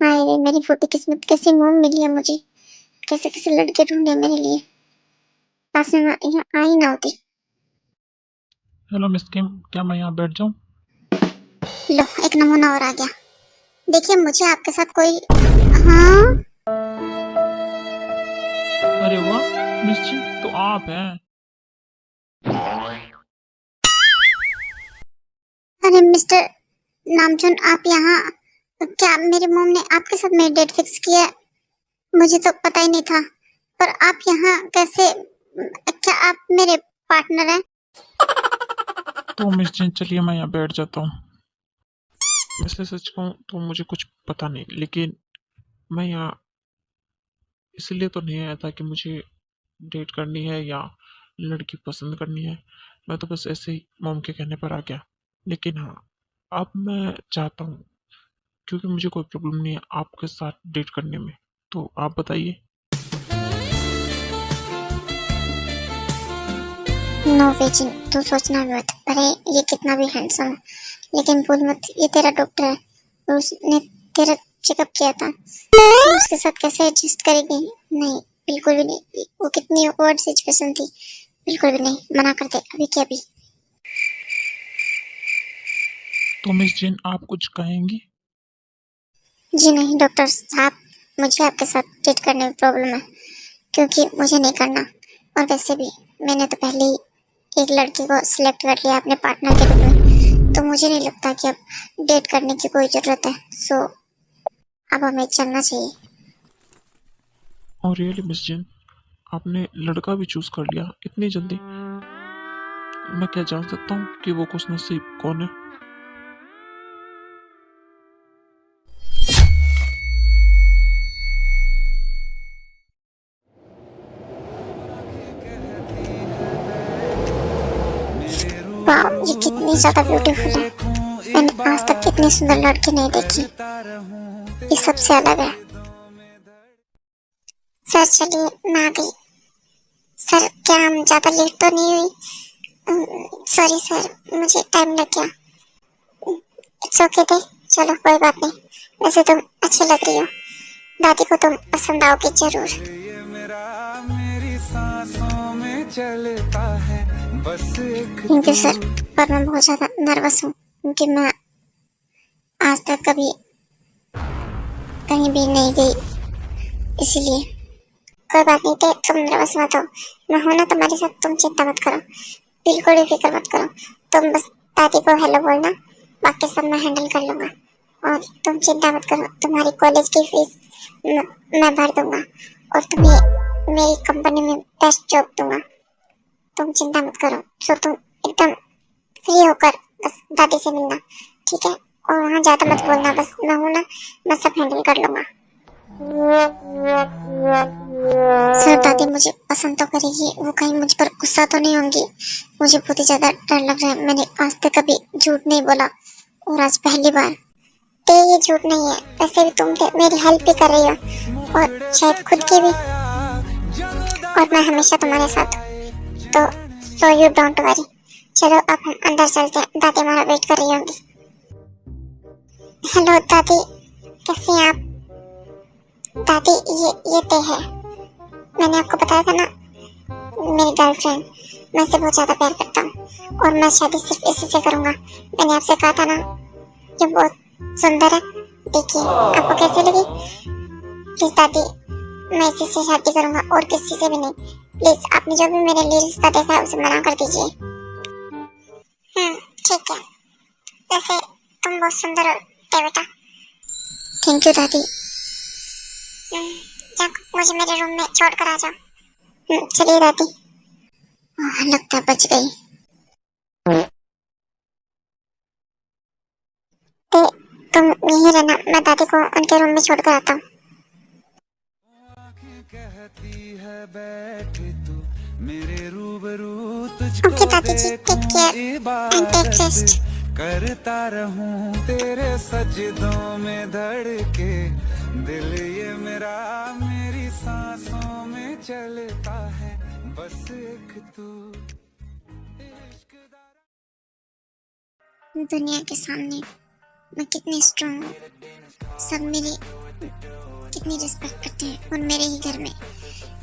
हाय रे मेरी फूटी किस्मत, कैसी मोम मिली है मुझे। कैसे कैसे लड़के ढूंढे मेरे लिए। पास में यहाँ आई ना होती। हेलो मिस किम, क्या मैं यहाँ बैठ जाऊँ? लो, एक नमूना और आ गया। देखिए मुझे आपके साथ कोई। हाँ अरे वाह, मिस जिन, तो आप हैं। अरे मिस्टर नामचुन, आप यहाँ? क्या मेरे मोम ने आपके साथ मेरी डेट फिक्स की है? मुझे तो पता ही नहीं था। पर आप यहाँ कैसे? क्या आप मेरे पार्टनर हैं? तो मिस जिन चलिए मैं यहाँ बैठ जाता हूँ। वैसे सच कहूँ तो मुझे कुछ पता नहीं, लेकिन मैं यहाँ इसलिए तो नहीं आया था कि मुझे डेट करनी है या लड़की पसंद करनी है। मैं तो बस ऐसे ही मॉम के कहने पर आ गया। लेकिन हाँ, अब मैं चाहता हूँ, क्योंकि मुझे कोई प्रॉब्लम नहीं है आपके साथ डेट करने में। तो आप बताइए। नो वेजिन, तू सोचना भी मत। अरे ये कितना भी हैंडसम है, लेकिन भूल मत ये तेरा डॉक्टर है। उसने तेरा चेकअप किया था। तू उसके साथ कैसे एडजस्ट करेगी? नहीं, बिल्कुल भी नहीं। वो कितनी ऑकवर्ड सिचुएशन थी। बिल्कुल भी नहीं, मना कर दे अभी के अभी। तो मिस जिन आप कुछ कहेंगी? जी नहीं डॉक्टर साहब, मुझे आपके साथ डेट करने में प्रॉब्लम है, क्योंकि मुझे नहीं करना। और वैसे भी मैंने तो पहले ही एक लड़की को सिलेक्ट कर लिया अपने पार्टनर के रूप में, तो मुझे नहीं लगता कि अब डेट करने की कोई ज़रूरत है। सो अब हमें चलना चाहिए। और रियली मिस जिन, आपने लड़का भी चूज कर लिया इतनी जल्दी? मैं क्या जान सकता हूँ कि वो खुश नसीब कौन है? वाह, ये कितनी ज़्यादा ब्यूटीफुल है। मैंने आज तक कितनी सुंदर लड़की नहीं देखी। ये सबसे अलग है। सर चलिए, मैं आ गई। सर क्या हम ज़्यादा लेट तो नहीं हुई? सॉरी सर, मुझे टाइम लग गया। इट्स ओके थे, चलो कोई बात नहीं। वैसे तुम अच्छी लग रही हो, दादी को तुम पसंद आओगे जरूर। ये मेरा मेरी सांसों में चलता है बस एक थैंक यू सर, पर मैं बहुत ज़्यादा नर्वस हूँ, क्योंकि मैं आज तक कभी कहीं भी नहीं गई, इसीलिए। कोई बात नहीं थे, तुम नर्वस मत हो। मैं हूं ना तुम्हारे साथ, तुम चिंता मत करो, बिल्कुल भी फिक्र मत करो। तुम बस दादी को हेलो बोलना, बाकी सब मैं हैंडल कर लूँगा। और तुम चिंता मत करो, तुम्हारी कॉलेज की फीस मैं भर दूंगा, और तुम्हें मेरी कंपनी में बेस्ट जॉब दूंगा। तुम चिंता मत करो। सो तुम एकदम फ्री होकर बस दादी से मिलना, ठीक है? और वहाँ ज़्यादा मत बोलना, बस मैं हूँ ना, मैं सब हैंडल कर लूँगा। सर दादी मुझे पसंद तो करेगी, वो कहीं मुझ पर गुस्सा तो नहीं होंगी? मुझे बहुत ही ज्यादा डर लग रहा है। मैंने आज तक कभी झूठ नहीं बोला, और आज पहली बार। ते ये झूठ नहीं है, वैसे भी तुम मेरी हेल्प भी कर रही हो, और शायद खुद की भी। और मैं हमेशा तुम्हारे साथ हूँ, तो सो यू डोंट वरी। चलो अब हम अंदर चलते हैं, दादी हमारा वेट कर रही होंगी। हेलो दादी, कैसी हैं आप? दादी ये ते है, मैंने आपको बताया था ना, मेरी गर्लफ्रेंड। मैं इसे बहुत ज्यादा प्यार करता हूँ, और मैं शादी सिर्फ इसी से करूँगा। मैंने आपसे कहा था ना, ये बहुत सुंदर है। देखिए आपको कैसी लगी? प्लीज दादी, मैं इसी से शादी करूँगा और किसी से भी नहीं। प्लीज आपने जो भी मेरे लिए रिश्ता देखा है उसे मना कर दीजिए। ठीक है, वैसे तुम बहुत सुंदर हो बेटा। थैंक यू दादी। मुझे मेरे रूम में छोड़ कर आ जाओ। चलिए दादी। लगता है बच गई। ते तुम यहीं रहना, मैं दादी को उनके रूम में छोड़ कर आता हूँ। कहती है बैठे तू मेरे रूबरू, तुझको ओके दादी ji, take care and take rest. करता रहूं तेरे सजदों में धड़के दिल, ये मेरा मेरी सांसों में चलता है बस एक तू। दुनिया के सामने मैं कितनी स्ट्रांग हूँ, सब मेरी कितनी रिस्पेक्ट करते हैं, और मेरे ही घर में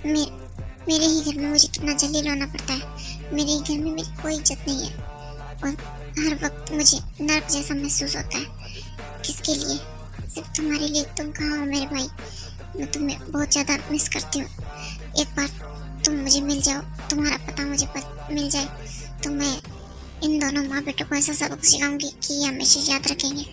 मेरे ही घर में मुझे कितना जलील होना पड़ता है। मेरे ही घर में मेरी कोई इज्जत नहीं है, और हर वक्त मुझे नर्क जैसा महसूस होता है। किसके लिए? सिर्फ तुम्हारे लिए। तुम कहाँ हो मेरे भाई? मैं तुम्हें बहुत ज़्यादा मिस करती हूँ। एक बार तुम मुझे मिल जाओ, तुम्हारा पता मुझे मिल जाए, तो मैं इन दोनों माँ बेटों को ऐसा सबक सिखाऊंगी कि ये हमेशा याद रखेंगे।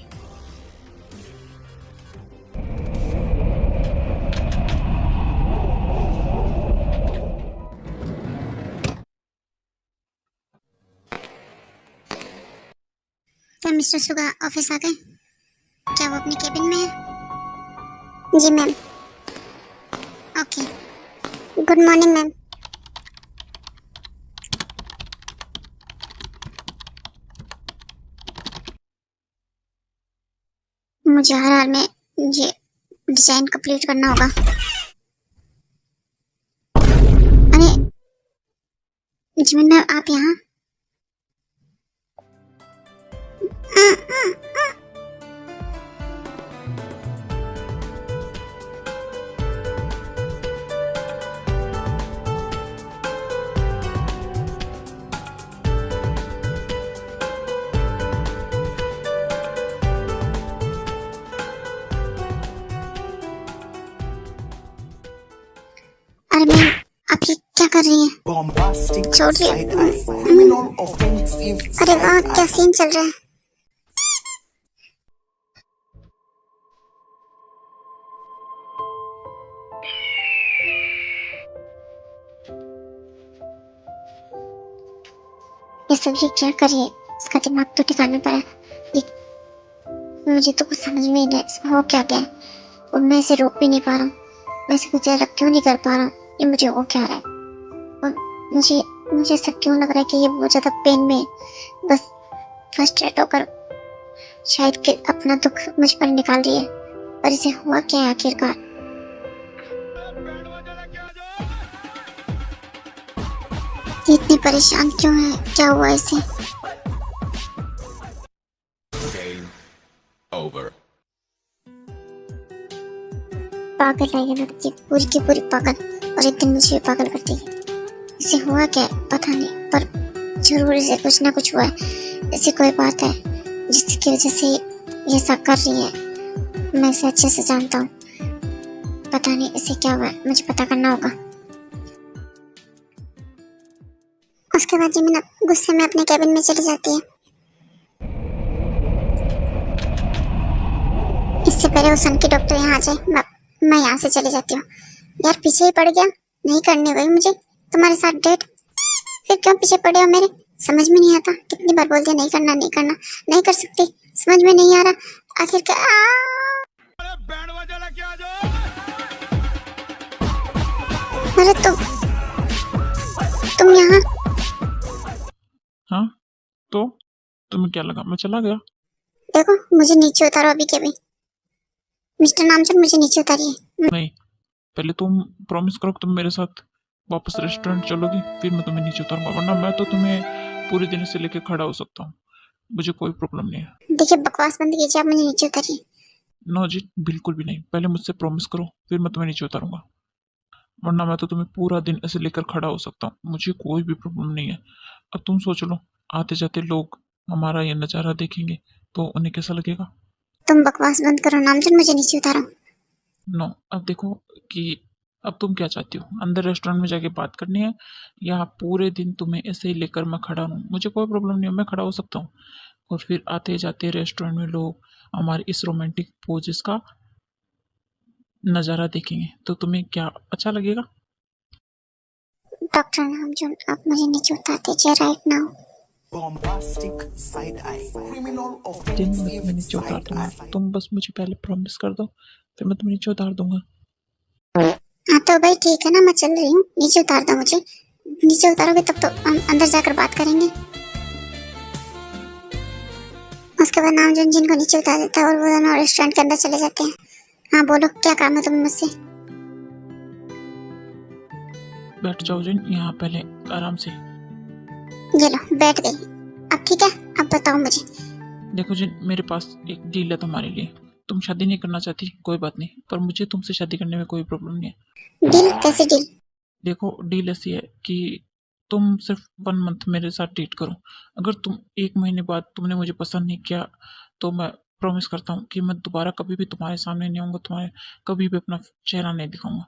क्या मिस्टर सुगा ऑफिस आ गए? क्या वो अपने केबिन में है? जी ma'am. Okay, good morning ma'am. मुझे हर हाल में ये डिजाइन कंप्लीट करना होगा। अरे जिमिन मैम, आप यहाँ? अरे मैम, आप ये क्या कर रही हैं? Bombastic छोड़िए। side-eye criminal offensive अरे वाह, side-eye. क्या सीन चल रहा है। ये सब ये क्या करिए, इसका दिमाग तो ठिकाने पर है। ये मुझे तो कुछ समझ में नहीं आ रहा, हो क्या गया है? और मैं इसे रोक भी नहीं पा रहा हूँ, मैं इसे कुछ अलग क्यों नहीं कर पा रहा हूँ, ये मुझे हो क्या रहा है। और मुझे मुझे ऐसा क्यों लग रहा है कि ये बहुत ज्यादा पेन में है। बस फ्रस्ट्रेट होकर शायद कि अपना दुख मुझ पर निकाल रही है, पर इसे हुआ क्या है आखिरकार। ये इतनी परेशान क्यों है, क्या हुआ इसे? पागल है ये लड़की, पूरी की पूरी पागल, और एक दिन मुझे भी पागल कर देगी। इसे हुआ क्या है पता नहीं, पर जरूर इसे कुछ ना कुछ हुआ है। ऐसी कोई बात है जिसकी वजह से ये सब कर रही है। मैं इसे अच्छे से जानता हूँ, पता नहीं इसे क्या हुआ है, मुझे पता करना होगा। उसके बाद जिमिन गुस्से में अपने कैबिन में चली जाती है। इससे पहले उस सनकी डॉक्टर यहाँ आ जाए, मैं यहाँ से चली जाती हूँ। यार पीछे ही पड़ गया, नहीं करनी गई मुझे तुम्हारे साथ डेट, फिर क्यों पीछे पड़े हो मेरे? समझ में नहीं आता, कितनी बार बोल दिया नहीं करना नहीं करना, नहीं कर सकती, समझ में नहीं आ रहा आखिर क्या। अरे तुम यहाँ? हाँ, तो तुम्हें क्या लगा मैं चला गया? देखो मुझे नीचे उतारो अभी के भी। मिस्टर नामचंद, मुझे नीचे उतारिए। नहीं, पहले तुम प्रॉमिस करो कि तुम मेरे साथ वापस रेस्टोरेंट चलोगी, फिर मैं तुम्हें नीचे उतारूंगा, वरना मैं तो तुम्हें पूरे दिन से लेके खड़ा हो सकता हूँ, मुझे कोई प्रॉब्लम नहीं है। देखिए बकवास बंद कीजिए, आप मुझे नीचे उतारिए। नो जी, बिल्कुल भी नहीं, पहले मुझसे प्रॉमिस करो फिर मैं तुम्हें नीचे उतारूंगा, वरना मैं तो तुम्हें पूरा दिन ऐसे लेकर खड़ा हो सकता हूँ, मुझे कोई भी प्रॉब्लम नहीं है। अब तुम सोच लो, आते जाते लोग हमारा ये नज़ारा देखेंगे तो उन्हें कैसा लगेगा? तुम बकवास बंद करो नामचंद, मुझे नीचे उतारो। नो, अब देखो कि अब तुम क्या चाहती हो, अंदर रेस्टोरेंट में जाके बात करनी है या पूरे दिन तुम्हें ऐसे ही लेकर मैं खड़ा हूँ? मुझे कोई प्रॉब्लम नहीं है, मैं खड़ा हो सकता हूँ, और फिर आते जाते रेस्टोरेंट में लोग हमारे इस रोमांटिक पोजेस का नज़ारा देखेंगे तो तुम्हें क्या अच्छा लगेगा? डॉक्टर नामचंद, आप मुझे नीचे उतार दीजिए right now. Bombastic side-eye criminal जिन मैं तुम्हें offensive नीचे उतार दूंगा, side-eye. तुम बस मुझे पहले प्रॉमिस कर दो, फिर मैं तुम्हें नीचे उतार दूंगा। हाँ तो भाई ठीक है ना, मैं चल रही हूँ, नीचे उतार दो मुझे। नीचे उतारोगे तब तो हम अंदर जाकर बात करेंगे। उसके बाद नामचंद जिनको नीचे उतार देता है और वो दोनों रेस्टोरेंट के अंदर चले जाते हैं। हाँ बोलो, क्या काम है तुम्हें मुझसे? बैठ जाओ जिन, यहाँ पहले आराम से। ये लो, बैठ गई। अब ठीक है, अब बताओ मुझे। देखो जिन, मेरे पास एक डील है तुम्हारे लिए, तुम शादी नहीं करना चाहती कोई बात नहीं, पर मुझे तुमसे शादी करने में कोई प्रॉब्लम नहीं है। डील? कैसे डील? देखो डील ऐसी है कि तुम सिर्फ 1 मंथ मेरे साथ डेट करो, अगर तुम 1 महीने बाद तुमने मुझे पसंद नहीं किया तो मैं प्रॉमिस करता हूँ कि मैं दोबारा कभी भी तुम्हारे सामने नहीं आऊँगा, तुम्हारे कभी भी अपना चेहरा नहीं दिखाऊंगा।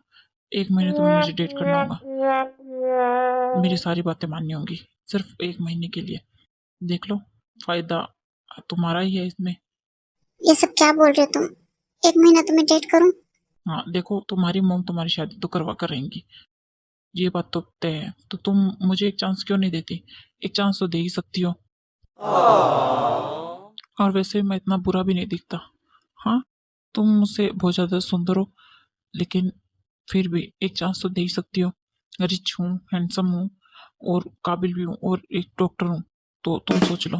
1 महीने तुम्हें मुझे डेट करना होगा, मेरी सारी बातें माननी होंगी, सिर्फ 1 महीने के लिए। देख लो, फायदा तुम्हारा ही है इसमें। ये सब क्या बोल रहे हो तुम? 1 महीना तुम्हें डेट करूं? हाँ देखो, तुम्हारी मॉम तुम्हारी शादी तो करवा कर रहेंगी, ये बात तो तय है। तो तुम मुझे एक चांस क्यों नहीं देती? एक चांस तो दे ही सकती हो। और वैसे मैं इतना बुरा भी नहीं दिखता। हाँ, तुम मुझसे बहुत ज़्यादा सुंदर हो, लेकिन फिर भी एक चांस तो दे ही सकती हो। रिच हूँ, हैंडसम हूँ और काबिल भी हूँ और एक डॉक्टर हूँ। तो तुम सोच लो,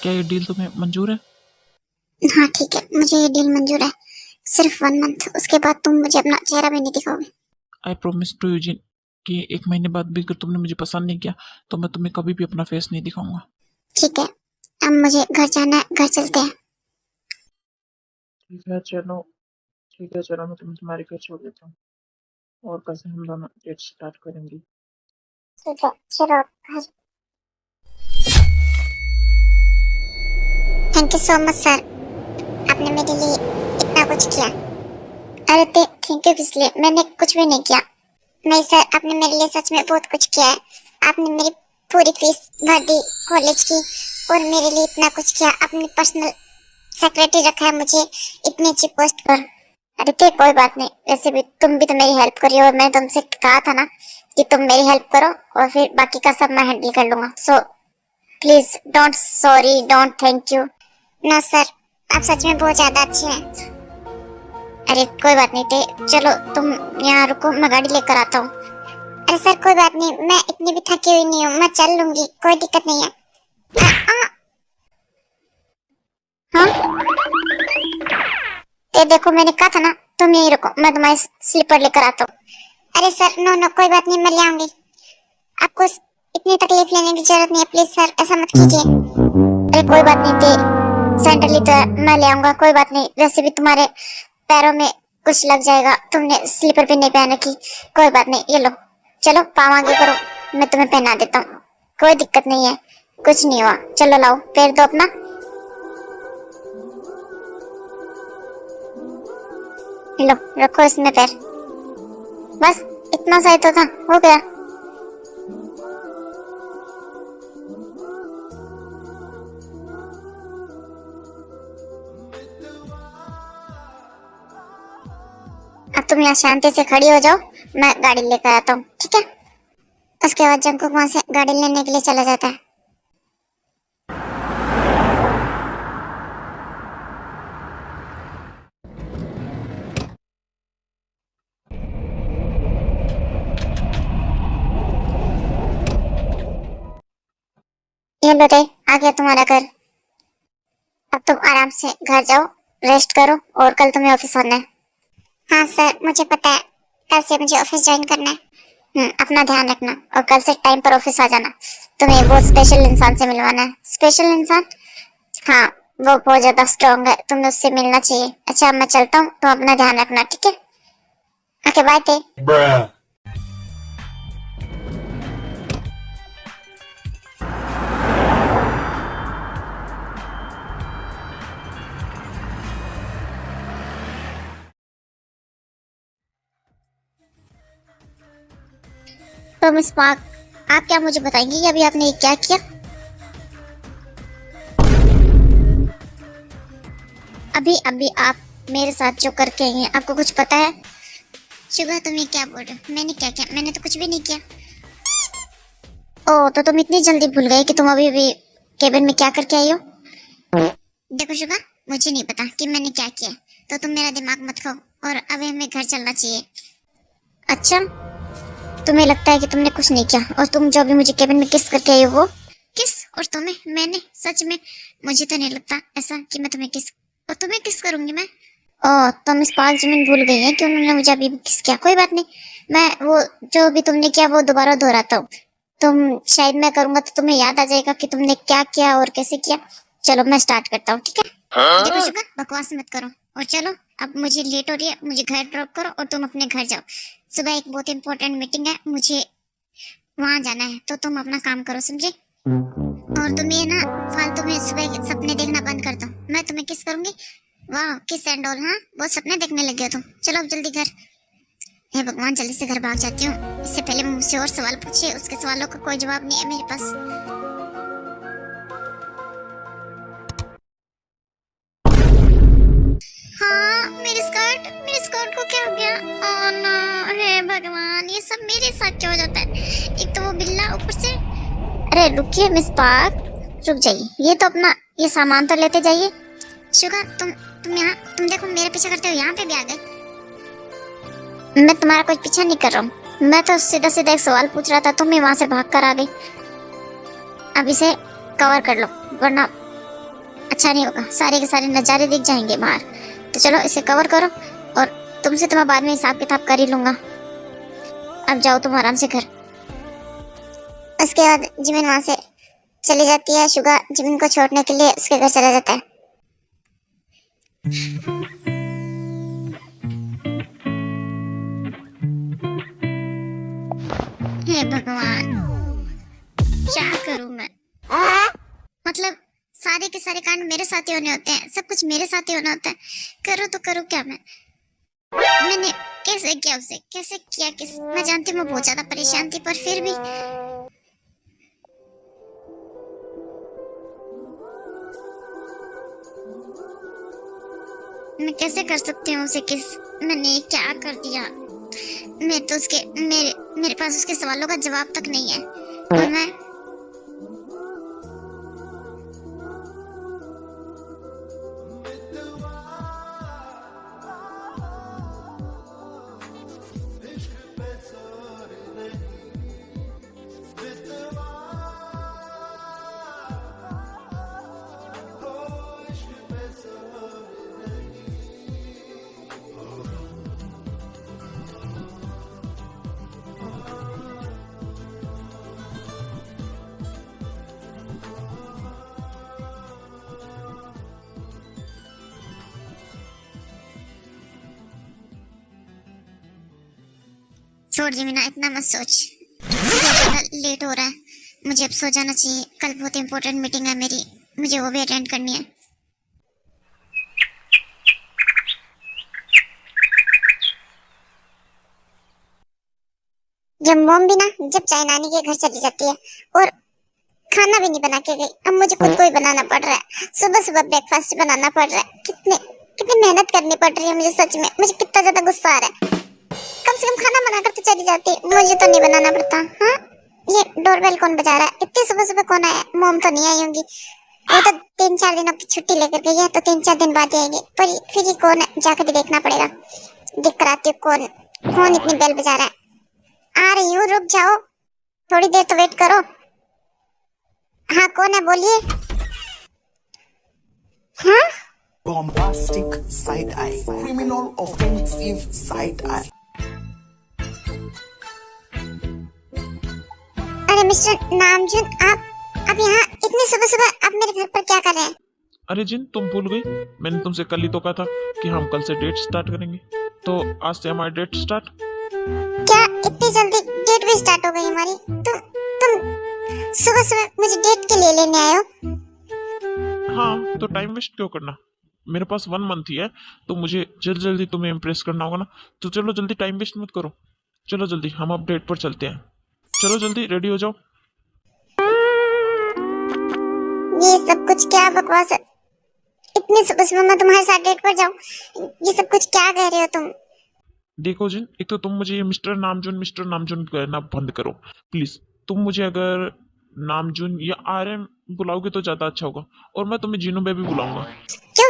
क्या ये डील तुम्हें मंजूर है? हाँ ठीक है, मुझे ये डील मंजूर है। सिर्फ 1 मंथ, उसके बाद तुम मुझे अपना चेहरा भी नहीं दिखाओगे। आई प्रोमिस टू यूजिन कि 1 महीने बाद भी अगर तुमने मुझे पसंद नहीं किया तो मैं तुम्हें कभी भी अपना फेस नहीं दिखाऊंगा। ठीक है, अब मुझे घर जाना है, घर चलते हैं। ठीक है चलो, ठीक है चलो, मैं तुम्हारे घर छोड़ देता हूँ और कल से हम दोनों डेट स्टार्ट करेंगे। ठीक है, चलो घर। Thank you so much sir, आपने मेरे लिए इतना कुछ किया। अरे थैंक यू किस लिए? मैंने कुछ भी नहीं किया। नहीं सर, आपने मेरे लिए सच में बहुत कुछ किया है। आपने मेरी पूरी फीस भर दी कॉलेज की और मेरे लिए इतना कुछ किया। आपने पर्सनल सेक्रेटरी रखा है मुझे इतनी अच्छी पोस्ट पर। अरे कोई बात नहीं, वैसे भी तुम भी तो मेरी हेल्प करी और मैंने तुमसे कहा था ना कि तुम मेरी हेल्प करो और फिर बाकी का सब मैं हैंडल कर लूंगा। So please don't sorry, don't thank you. ना सर, आप सच में बहुत ज्यादा अच्छे हैं। अरे कोई बात नहीं चलो तुम यहाँ रुको, मैं गाड़ी लेकर आता हूँ। अरे सर कोई बात नहीं, मैं इतनी भी थकी हुई नहीं हूँ, मैं चल लूंगी, कोई दिक्कत नहीं है। हाँ देखो, मैंने कहा था ना तुम यहीं रुको, मैं तुम्हारी स्लीपर लेकर आता हूँ। अरे सर नो कोई बात नहीं, मैं ले आऊंगी। आपको इतनी तकलीफ लेने की जरूरत नहीं है, प्लीज सर ऐसा मत कीजिए। अरे कोई बात नहीं सेंट्रली तो मैं ले आऊंगा, कोई बात नहीं। वैसे भी तुम्हारे पैरों में कुछ लग जाएगा, तुमने स्लीपर भी नहीं पहन रखी। कोई बात नहीं, ये लो, चलो पाँव आगे करो, मैं तुम्हें पहना देता हूँ, कोई दिक्कत नहीं है, कुछ नहीं हुआ। चलो लाओ पैर दो अपना। लो रखो इसमें पैर, बस इतना सा ही तो था, हो गया। अब तुम यहाँ शांति से खड़ी हो जाओ, मैं गाड़ी लेकर आता हूँ, ठीक है? उसके बाद जंकु वहां से गाड़ी लेने के लिए चला जाता है। ये लो आ गया तुम्हारा घर। अब तुम आराम से घर जाओ, रेस्ट करो और कल तुम्हें ऑफिस आना है। हाँ सर मुझे पता है, कल से मुझे ऑफिस ज्वाइन करना है। अपना ध्यान रखना और कल से टाइम पर ऑफिस आ जाना। तुम्हें बहुत स्पेशल इंसान से मिलवाना है। स्पेशल इंसान? हाँ, वो बहुत ज्यादा स्ट्रॉन्ग है, तुम्हें उससे मिलना चाहिए। अच्छा मैं चलता हूँ, तुम अपना ध्यान रखना, ठीक है? Okay bye. तो मिस पार्क, आप क्या मुझे बताएंगी कि अभी आपने क्या किया? अभी अभी आप मेरे साथ जो करके आई हैं, आपको कुछ पता है? शुगर तुम ये क्या बोल रहे हो? मैंने क्या किया? मैंने तो कुछ भी नहीं किया। ओ तो तुम इतनी जल्दी भूल गए कि तुम अभी अभी केबिन में क्या करके आई हो? देखो शुगर, मुझे नहीं पता कि मैंने क्या किया, तो तुम मेरा दिमाग मत खाओ और अभी हमें घर चलना चाहिए। अच्छा, तुम्हें लगता है कि तुमने कुछ नहीं किया और तुम जो भी मुझे केबिन में किस करके आई हो वो किस? और तुम्हें? मैंने? सच में मुझे तो नहीं लगता ऐसा कि मैं तुम्हें किस, और तुम्हें किस करूंगी मैं? ओह तो मिस पार्क जमीन भूल गई है कि उन्होंने मुझे अभी भी किस किया। कोई बात नहीं, मैं वो जो भी तुमने किया वो दोबारा दोहराता हूँ। तुम शायद मैं करूंगा तो तुम्हें याद आ जाएगा कि तुमने क्या किया और कैसे किया। चलो मैं स्टार्ट करता हूँ, ठीक है? देखो शुगर, बकवास मत करो और चलो, अब मुझे लेट हो रही है, मुझे घर ड्रॉप करो और तुम अपने घर जाओ। सुबह एक बहुत इंपॉर्टेंट मीटिंग है, मुझे वहां जाना है, तो तुम अपना काम करो, समझे? और तुम ये ना फालतू में सुबह के सपने देखना बंद कर दो। मैं तुम्हें किस करूंगी? वाह किस एंड ऑल, हाँ बहुत सपने देखने लगे हो तुम। चलो अब जल्दी घर। हे भगवान, जल्दी से घर भाग जाती हूँ, इससे पहले वो मुझसे और सवाल पूछे। उसके सवालों का कोई जवाब नहीं है मेरे पास। हाँ, मेरे स्कर्ट को क्या हो गया? ओह नो, हे भगवान, ये सब मेरे साथ क्यों हो जाता है? एक तो वो बिल्ला, ऊपर से। अरे रुकिए मिस पार्क, रुक जाइए। ये तो अपना ये सामान तो लेते जाइए। शुगा, तुम देखो मेरे पीछे करते हो, यहाँ पे भी आ गए। मैं तुम्हारा कुछ पीछा नहीं कर रहा हूँ, मैं तो सीधा सीधा एक सवाल पूछ रहा था, तुम ही वहां से भाग कर आ गई। अब इसे कवर कर लो, वरना अच्छा नहीं होगा, सारे के सारे नज़ारे दिख जाएंगे बाहर। तो चलो इसे कवर करो, और तुमसे तो मैं बाद में हिसाब किताब कर ही लूंगा। अब जाओ तुम आराम से घर। उसके बाद जिमिन वहां से चली जाती है। शुगा जिमिन को छोड़ने के लिए उसके घर चला जाता है। हे भगवान, क्या करूं मैं? मतलब सारे के सारे कांड मेरे साथ ही होने होते हैं, सब कुछ मेरे साथ ही होना होता है। करूं तो करूं क्या मैंने कैसे किया उसे, कैसे किया किस? मैं जानती हूँ मैं बहुत ज्यादा परेशान थी, पर फिर भी मैं कैसे कर सकती हूँ उसे किस? मैंने क्या कर दिया? मेरे पास उसके सवालों का जवाब तक नहीं है, और मैं छोड़ जिमिना, इतना मत सोच, बहुत ज्यादा लेट हो रहा है, मुझे अब सो जाना चाहिए। कल बहुत इंपॉर्टेंट मीटिंग है मेरी, मुझे वो भी अटेंड करनी है। जब मॉम भी ना, जब चाय नानी के घर चली जाती है और खाना भी नहीं बना के गई, अब मुझे खुद को ही बनाना पड़ रहा है। सुबह सुबह ब्रेकफास्ट बनाना पड़ रहा है। कितनी मेहनत करनी पड़ रही है मुझे, सच में मुझे कितना ज्यादा गुस्सा आ रहा है। कम से कम खाना बना कर तो चली जाती, मुझे तो नहीं बनाना पड़ता। हाँ, ये डोरबेल कौन बजा रहा है? इतनी सुबह सुबह कौन आया? मॉम तो नहीं आई होंगी, वो तो 3-4 दिनों की छुट्टी लेकर गई है, तो 3-4 दिन बाद आएगी। पर फिर ये कौन है? जाकर भी देखना पड़ेगा। देख कर आती हूँ कौन इतनी बेल बजा रहा है। आ रही हूँ, रुक जाओ, थोड़ी देर तो वेट करो। हाँ, कौन है? बोलिए। हाँ, Bombastic side eye. Criminal offensive side eye. अरे मिस्टर नामजुन, आप यहाँ इतनी सुबह सुबह आप मेरे घर पर क्या कर रहे हैं? अरे जिन, तुम भूल गई, मैंने तुमसे कल ही तो कहा था कि हम कल से डेट स्टार्ट करेंगे, तो आज से हमारी डेट स्टार्ट। क्या इतनी जल्दी डेट भी स्टार्ट हो गई हमारी? तुम सुबह सुबह मुझे डेट के लिए लेने आए हो? हाँ, तो टाइम वेस्ट क्यों करना? मेरे पास 1 मंथ ही है, तो मुझे जल्दी तुम्हें इम्प्रेस करना होगा ना। तो चलो जल्दी, टाइम वेस्ट मत करो, चलो जल्दी हम अब डेट पर चलते हैं। चलो जल्दी रेडी हो जाओ। ये सब कुछ क्या बकवास है? इतनी सुबह सुबह मैं तुम्हारे साथ डेट पर जाऊं? ये सब कुछ क्या कह रहे हो तुम? देखो जिन, एक तो तुम मुझे ये मिस्टर नामजुन कहना बंद करो प्लीज। तुम मुझे अगर नामजुन या RM बुलाओगे तो ज्यादा अच्छा होगा, और मैं तुम्हें जीनू बेबी बुलाऊंगा।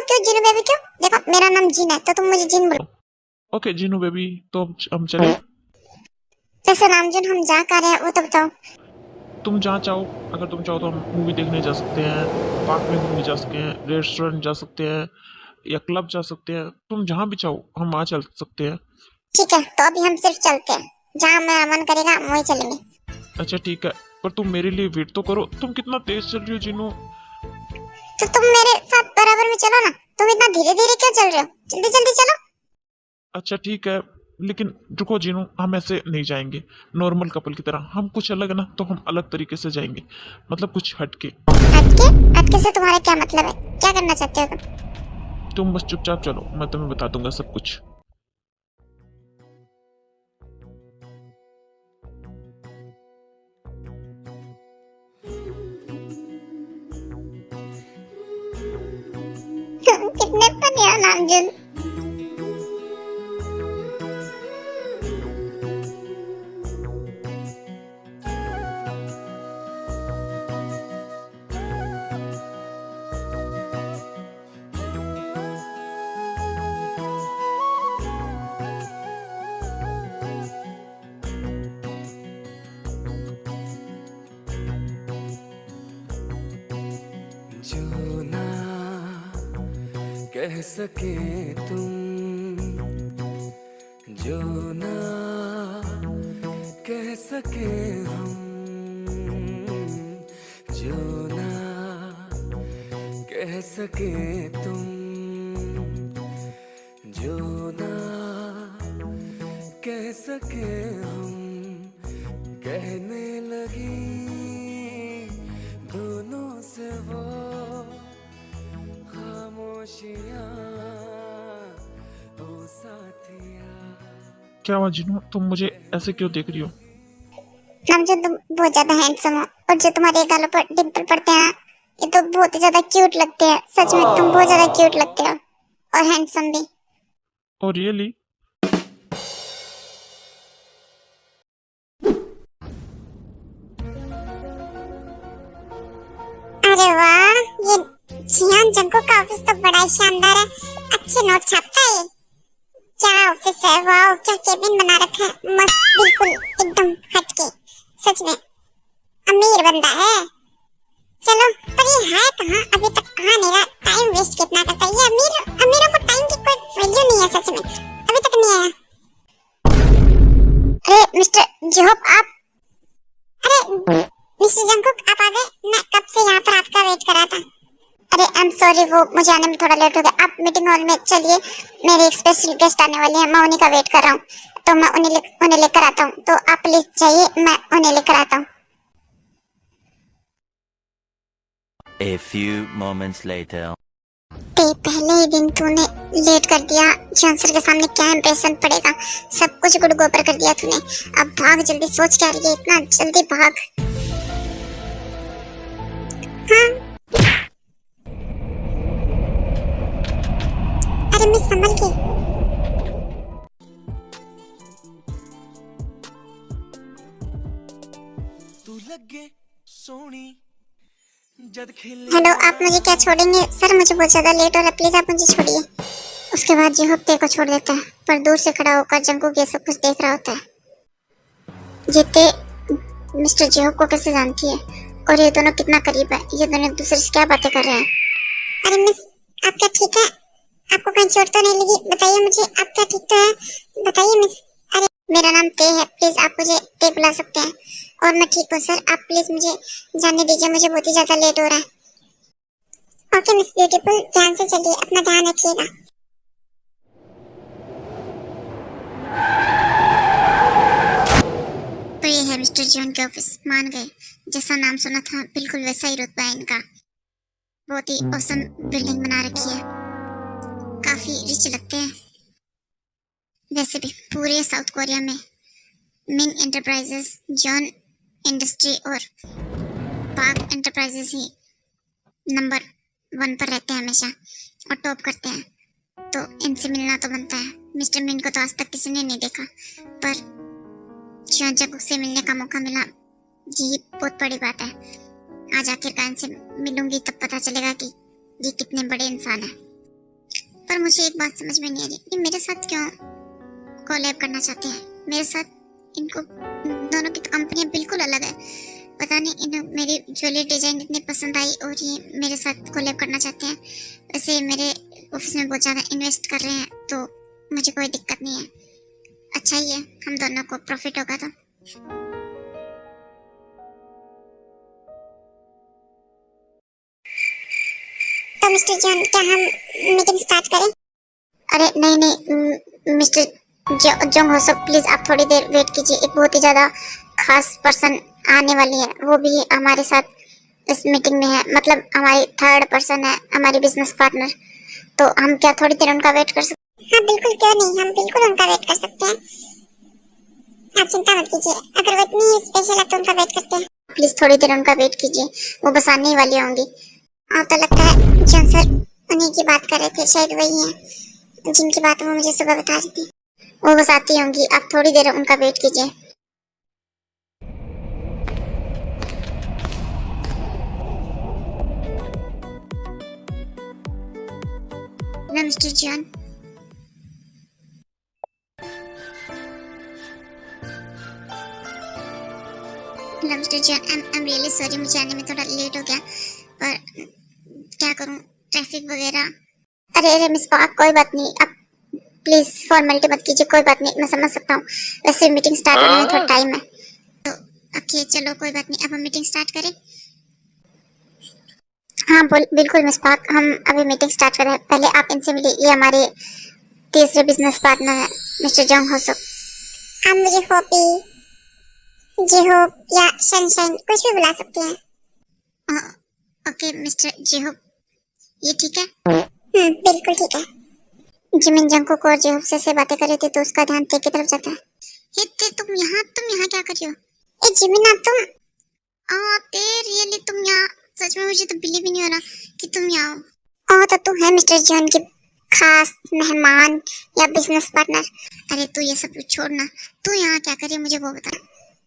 क्यों जीनू बेबी क्यों? देखो मेरा नाम जीन है, तो तुम मुझे जीन बुलाओ। ओके जीनू बेबी, तो अब हम चले। वैसे नामजुन, हम जा कर रहे हैं वो तो बताओ। तुम जहाँ चाहो, अगर तुम चाहो तो हम मूवी देखने जा सकते हैं, पार्क में घूमने जा सकते हैं, रेस्टोरेंट जा सकते हैं, या क्लब जा सकते हैं। तुम जहाँ भी चाहो हम वहाँ चल सकते हैं। ठीक है, तो अभी हम सिर्फ चलते हैं, जहाँ मेरा मन करेगा हम वहीं चलेंगे। अच्छा ठीक है, पर तुम मेरे लिए वेट तो करो। तुम कितना तेज चल रही हो जीनू। तो तुम मेरे साथ बराबर में चलो ना, तुम इतना धीरे धीरे क्यों चल रहे हो? जल्दी जल्दी चलो। अच्छा ठीक है, लेकिन रुको जीनू, हम ऐसे नहीं जाएंगे नॉर्मल कपल की तरह। हम कुछ अलग है ना, तो हम अलग तरीके से जाएंगे, मतलब कुछ हटके। हटके से तुम्हारा क्या मतलब है? क्या करना चाहते हो तुम? तुम बस चुपचाप चलो, मैं तुम्हें बता दूंगा सब कुछ। नामजद। जो ना कह सके तुम, जो ना कह सके हम, जो ना कह सके तुम, जो ना कह सके हम, कहने लगी दोनों से वो खामोशियां, ओ साथिया। क्या हुआ जिन्नू, तुम मुझे ऐसे क्यों देख रही हो? नामजद तुम बहुत ज्यादा हैंडसम हो और जो तुम्हारे गालों पर डिंपल पड़ते हैं ये तो बहुत ही ज्यादा क्यूट लगते हैं। सच में तुम बहुत ज्यादा क्यूट लगते हो और हैंडसम भी। और रियली? अरे वाह, ये जियान जंगकुक का ऑफिस तो बड़ा ही शानदार है। अच्छे नोट छापता है ये। क्या ऑफिस है, वाह क्या केबिन बना रखा है, मस्त बिल्कुल एकदम हटके। सच में अमीर बंदा है। चलो पर ये है कहाँ, अभी तक आ नहीं रहा। टाइम वेस्ट कितना करता है ये अमीरों को टाइम की कोई वैल्यू नहीं है सच में। अभी तक नहीं आया। अरे मिस्टर जोहब आप, अरे मिस्टर जंगकुक आप आ गए। मैं कब से यहाँ पर आपका वेट कर रहा था। अरे आई एम सॉरी, वो मुझे आने में थोड़ा लेट हो गया। आप मीटिंग हॉल में चलिए, मेरे एक स्पेशल गेस्ट आने वाले हैं, मैं उन्हीं का वेट कर रहा हूँ। तो मैं उन्हें लेकर आता हूँ, तो आप प्लीज जाइए, मैं उन्हें लेकर आता हूँ। A few moments later. ते पहले ही दिन तूने लेट कर दिया। जॉन सर के सामने क्या इंप्रेशन पड़ेगा। सब कुछ गुड़ गोबर कर दिया तूने। अब भाग जल्दी, सोच क्या रही है, इतना जल्दी भाग। हाँ अरे मिस संभल के। तू लगे सोनी जद खिले। हेलो, आप मुझे क्या छोड़ेंगे? सर मुझे बहुत ज्यादा लेट हो रहा है, प्लीज आप मुझे छोड़िए। उसके बाद जो हफ्ते को छोड़ देता है, पर दूर से खड़ा होकर जंगकुक ये सब कुछ देख रहा होता है। ये ते मिस्टर जेहोब को कैसे जानती है और ये दोनों कितना करीब है? ये दोनों एक दूसरे से क्या बातें कर रहे हैं? अरे मिस, आप क्या ठीक है? आपको कहीं चोट तो नहीं लगी? बताइए मुझे, आप क्या ठीक तो है? बताइए मिस। अरे मेरा नाम ते है, प्लीज आप मुझे ते बुला सकते हैं। और मैं ठीक हूँ सर, आप प्लीज मुझे जाने दीजिए, मुझे बहुत ही ज्यादा लेट हो रहा है। ओके मिस ब्यूटीफुल, ध्यान से चलिए, अपना ध्यान रखिएगा। तो ये है मिस्टर जॉन के ऑफिस। मान गए, जैसा नाम सुना था बिल्कुल वैसा ही रुतबा है इनका। बहुत ही औसम बिल्डिंग बना रखी है, काफी रिच लगते हैं। वैसे भी पूरे साउथ कोरिया में मिंग एंटरप्राइजेस, जॉन इंडस्ट्री और पार्क एंटरप्राइजेस ही नंबर 1 पर रहते हैं हमेशा और टॉप करते हैं। तो इनसे मिलना तो बनता है। मिस्टर मिन को तो आज तक किसी ने नहीं देखा, पर जॉन जंगकुक से मिलने का मौका मिला, ये बहुत बड़ी बात है। आज आखिरकार इनसे मिलूंगी तब पता चलेगा कि ये कितने बड़े इंसान हैं। पर मुझे एक बात समझ में नहीं आ रही, ये मेरे साथ क्यों कोलैब करना चाहते हैं? मेरे साथ इनको दोनों की तो कंपनियां बिल्कुल अलग है। पता नहीं इन्हें मेरी ज्वेलरी डिजाइन इतनी पसंद आई और ये मेरे साथ कोलैब करना चाहते हैं। वैसे मेरे ऑफिस में बहुत ज़्यादा इन्वेस्ट कर रहे हैं, तो मुझे कोई दिक्कत नहीं है। अच्छा ही है, हम दोनों को प्रॉफिट होगा। तो मिस्टर जॉन, क्या हम मीटिंग स्टार्ट करें? अरे नहीं मिस्टर जोंग हो सब, प्लीज आप थोड़ी देर वेट कीजिए। एक बहुत ही ज्यादा खास पर्सन आने वाली है, वो भी हमारे साथ इस मीटिंग में है। मतलब हमारी थर्ड पर्सन है, हमारी बिजनेस पार्टनर। तो हम क्या थोड़ी देर उनका वेट कर सकते हैं? हाँ बिल्कुल, क्यों नहीं, हम बिल्कुल उनका वेट कर सकते हैं। आप चिंता मत कीजिए, अगर वो इतनी स्पेशल है तो उनका वेट करते हैं। प्लीज थोड़ी देर उनका वेट कीजिए, वो बस आने ही वाली होंगी। तो लगता है जॉन सर उन्हीं की बात कर रहे थे, शायद वही है। जिनकी बात वो मुझे सुबह बता रही थी, वो बस आती होंगी, आप थोड़ी देर उनका वेट कीजिए। ना mister John, hello mister John, I am really sorry, मुझे आने में थोड़ा लेट हो गया, पर क्या करूं, ट्रैफिक वगैरह। अरे मिस पार्क, कोई बात नहीं, आप प्लीज फॉर्मेलिटी मत कीजिए, कोई बात नहीं, मैं समझ सकता हूँ, वैसे मीटिंग स्टार्ट होने में थोड़ा टाइम है। तो ओके चलो कोई बात नहीं, अब हम मीटिंग स्टार्ट करें। हाँ बिल्कुल मिस पार्क, हम अभी मीटिंग स्टार्ट कर रहे हैं। पहले आप इनसे मिलिए, ये हमारे तीसरे बिजनेस पार्टनर है मिस्टर जॉन होसो। आप मुझे होपी, जेहोप या सनशाइन कुछ भी बुला सकते हैं। ओके मिस्टर जेहोप, ये ठीक है? बिल्कुल ठीक है। जिमिन जंगकुक और जेहोप से बातें कर रहे थे तो उसका ध्यान ते की तरफ जाता है। हे तुम यहाँ क्या कर रही हो? ए जिमिन, तुम ते रियली तुम यहाँ? सच में मुझे तो बिलीव ही नहीं हो रहा कि तुम यहाँ हो। तो तू है मिस्टर जॉन की खास मेहमान या बिजनेस पार्टनर? अरे तू ये सब छोड़ ना, तू यहाँ क्या कर रही है मुझे वो बता।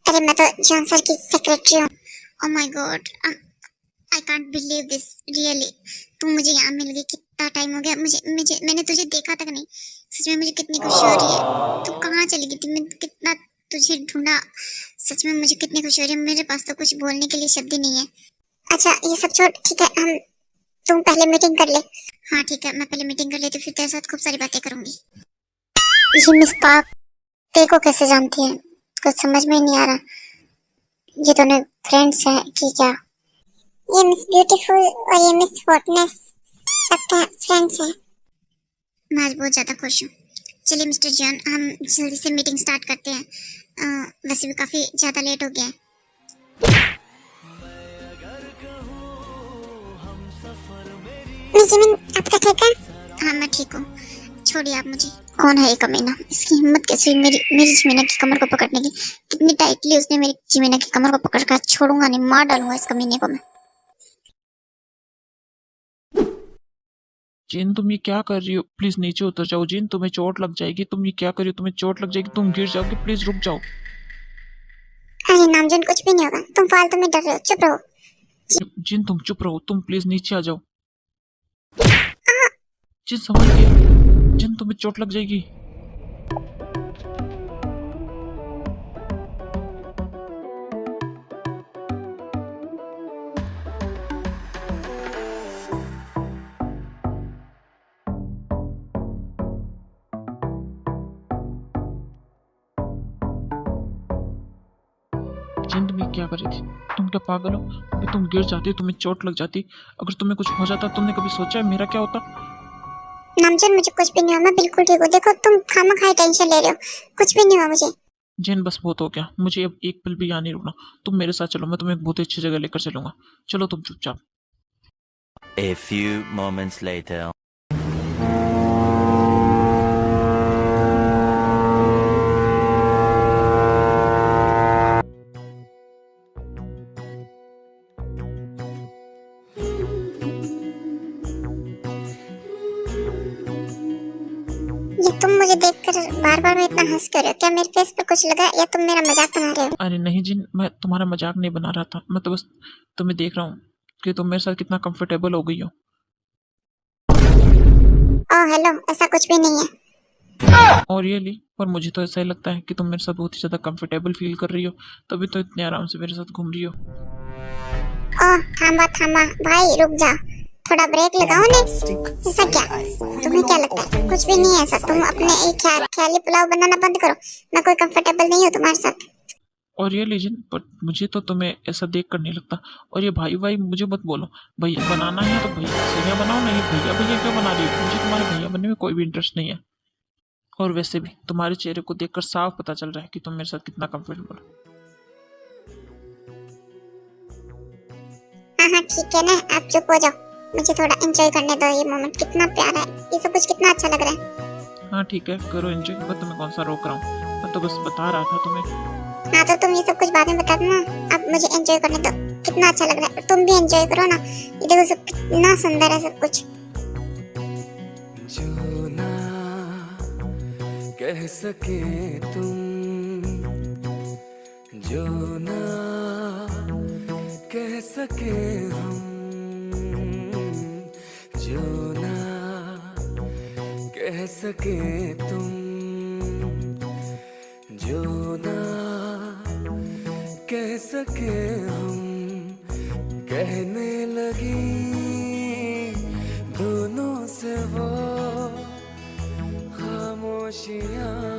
अरे मैं तो जॉन सर की सेक्रेटरी हूँ। Oh my God, I can't believe this, really तुम मुझे यहाँ मिल गई। कितना टाइम हो गया, मुझे मैंने तुझे देखा तक नहीं। सच में मुझे कितनी खुशी हो रही है। तू कहाँ चली गई थी? मैं कितना तुझे ढूंढा, सच में मुझे कितनी खुशी हो रही है। मेरे पास तो कुछ बोलने के लिए शब्द ही नहीं है। अच्छा ये सब छोड़, ठीक है, तुम पहले मीटिंग कर ले। हाँ ठीक है, मैं पहले मीटिंग कर लेती, फिर तेरे साथ खूब सारी बातें करूंगी। ये मिस पार्क ते को कैसे जानती है? कुछ समझ में नहीं आ रहा, ये दोनों फ्रेंड्स हैं कि क्या? ये मिस ब्यूटीफुल और ये मिस हॉटनेस लगता है फ्रेंड्स हैं। मैं आज बहुत ज्यादा खुश हूँ। चलिए मिस्टर जॉन, हम जल्दी से मीटिंग स्टार्ट करते हैं। वैसे भी काफी ज्यादा लेट हो गया है। मिस जिमिन, आपका ठीक है? हाँ मैं ठीक हूँ, छोड़िए आप मुझे। कौन है ये कमीना? इसकी हिम्मत कैसे हुई मेरी जिमिना की कमर को पकड़ने की? कितनी टाइटली उसने मेरी जिमिना की कमर को पकड़ कर, छोड़ूंगा नहीं, मार डालूंगा इस कमीने को मैं। जिन तुम ये क्या कर रही हो? प्लीज नीचे उतर जाओ जिन, तुम्हें चोट लग जाएगी। तुम ये क्या कर रही हो? तुम्हें चोट लग जाएगी, तुम गिर जाओगे, प्लीज रुक जाओ। अरे नामजन, कुछ भी नहीं होगा, तुम फालतू में डर रहे हो, चुप रहो। जिन तुम चुप रहो, तुम प्लीज नीचे आ जाओ। जिन समझ गए, जिन तुम्हें चोट लग जाएगी। जिन तुम ये क्या कर रही थी? तुम क्या पागल हो? अभी तुम गिर जाती, तुम्हें चोट लग जाती। अगर तुम्हें कुछ हो जाता, तुमने कभी सोचा है मेरा क्या होता? नामजन, मुझे कुछ भी नहीं हुआ, मैं बिल्कुल ठीक हूँ। देखो तुम खामखाई टेंशन ले रहे हो, कुछ भी नहीं हुआ मुझे। जिन बस बहुत हो गया, मुझे अब एक पल भी यहाँ नहीं रुकना। तुम मेरे साथ चलो, मैं तुम्हें एक बहुत अच्छी जगह लेकर चलूंगा। चलो तुम चुपचाप। A few moments later. ये तुम मुझे देखकर बार बार में इतना हंस कर रहे हो? क्या मेरे फेस पर कुछ लगा या तुम मेरा मजाक बना रहे हो? अरे नहीं जिन, मैं तुम्हारा मजाक नहीं बना रहा था। मैं तो बस तुम्हें देख रहा हूँ कि तुम मेरे साथ कितना कंफर्टेबल हो गई हो। ओह हेलो, ऐसा कुछ भी नहीं है। और रियली, पर मुझे तो ऐसा ही लगता है कि तुम मेरे साथ बहुत ही ज्यादा कंफर्टेबल फील कर रही हो, तभी तो इतने आराम से मेरे साथ घूम रही हो। ओह थामा भाई, रुक जा, थोड़ा ब्रेक लगाओ ने। ऐसा क्या? तुम्हें क्या लगता है? कुछ भी नहीं है ऐसा, तुम अपने एक ख्याली पुलाव बनाना बंद करो। मैं कोई कंफर्टेबल नहीं हूँ तुम्हारे साथ। और ये लीजिन, पर मुझे तो तुम्हें ऐसा देख कर नहीं लगता। और ये भाई मुझे मत बोलो। भैया बनाना है तो भैया बनाओ, नहीं भैया क्यों बना रही हो? मुझे तुम्हारे भैया बनने में कोई भी इंटरेस्ट नहीं है। और वैसे भी तुम्हारे चेहरे को देखकर साफ पता चल रहा है कि तुम मेरे साथ कितना कंफर्टेबल हो। हाँ ठीक है ना, आप चुप हो जाओ, मुझे थोड़ा एंजॉय करने दो। ये मोमेंट कितना प्यारा है, ये सब कुछ कितना अच्छा लग रहा है। हाँ ठीक है, करो एंजॉय, मैं तुम्हें कौन सा रोक रहा हूँ। मैं तो बस बता रहा था तुम्हें। हाँ तो तुम ये सब कुछ बाद में बता देना, अब मुझे एंजॉय करने दो। कितना अच्छा लग रहा है, तुम भी एंजॉय करो ना। ये देखो सब कितना सुंदर है सब कुछ। जो ना कह सके तुम जो ना कह सके हम, जो ना कह सके तुम, जो ना कह सके हम, कहने लगी दोनों से वो खामोशियाँ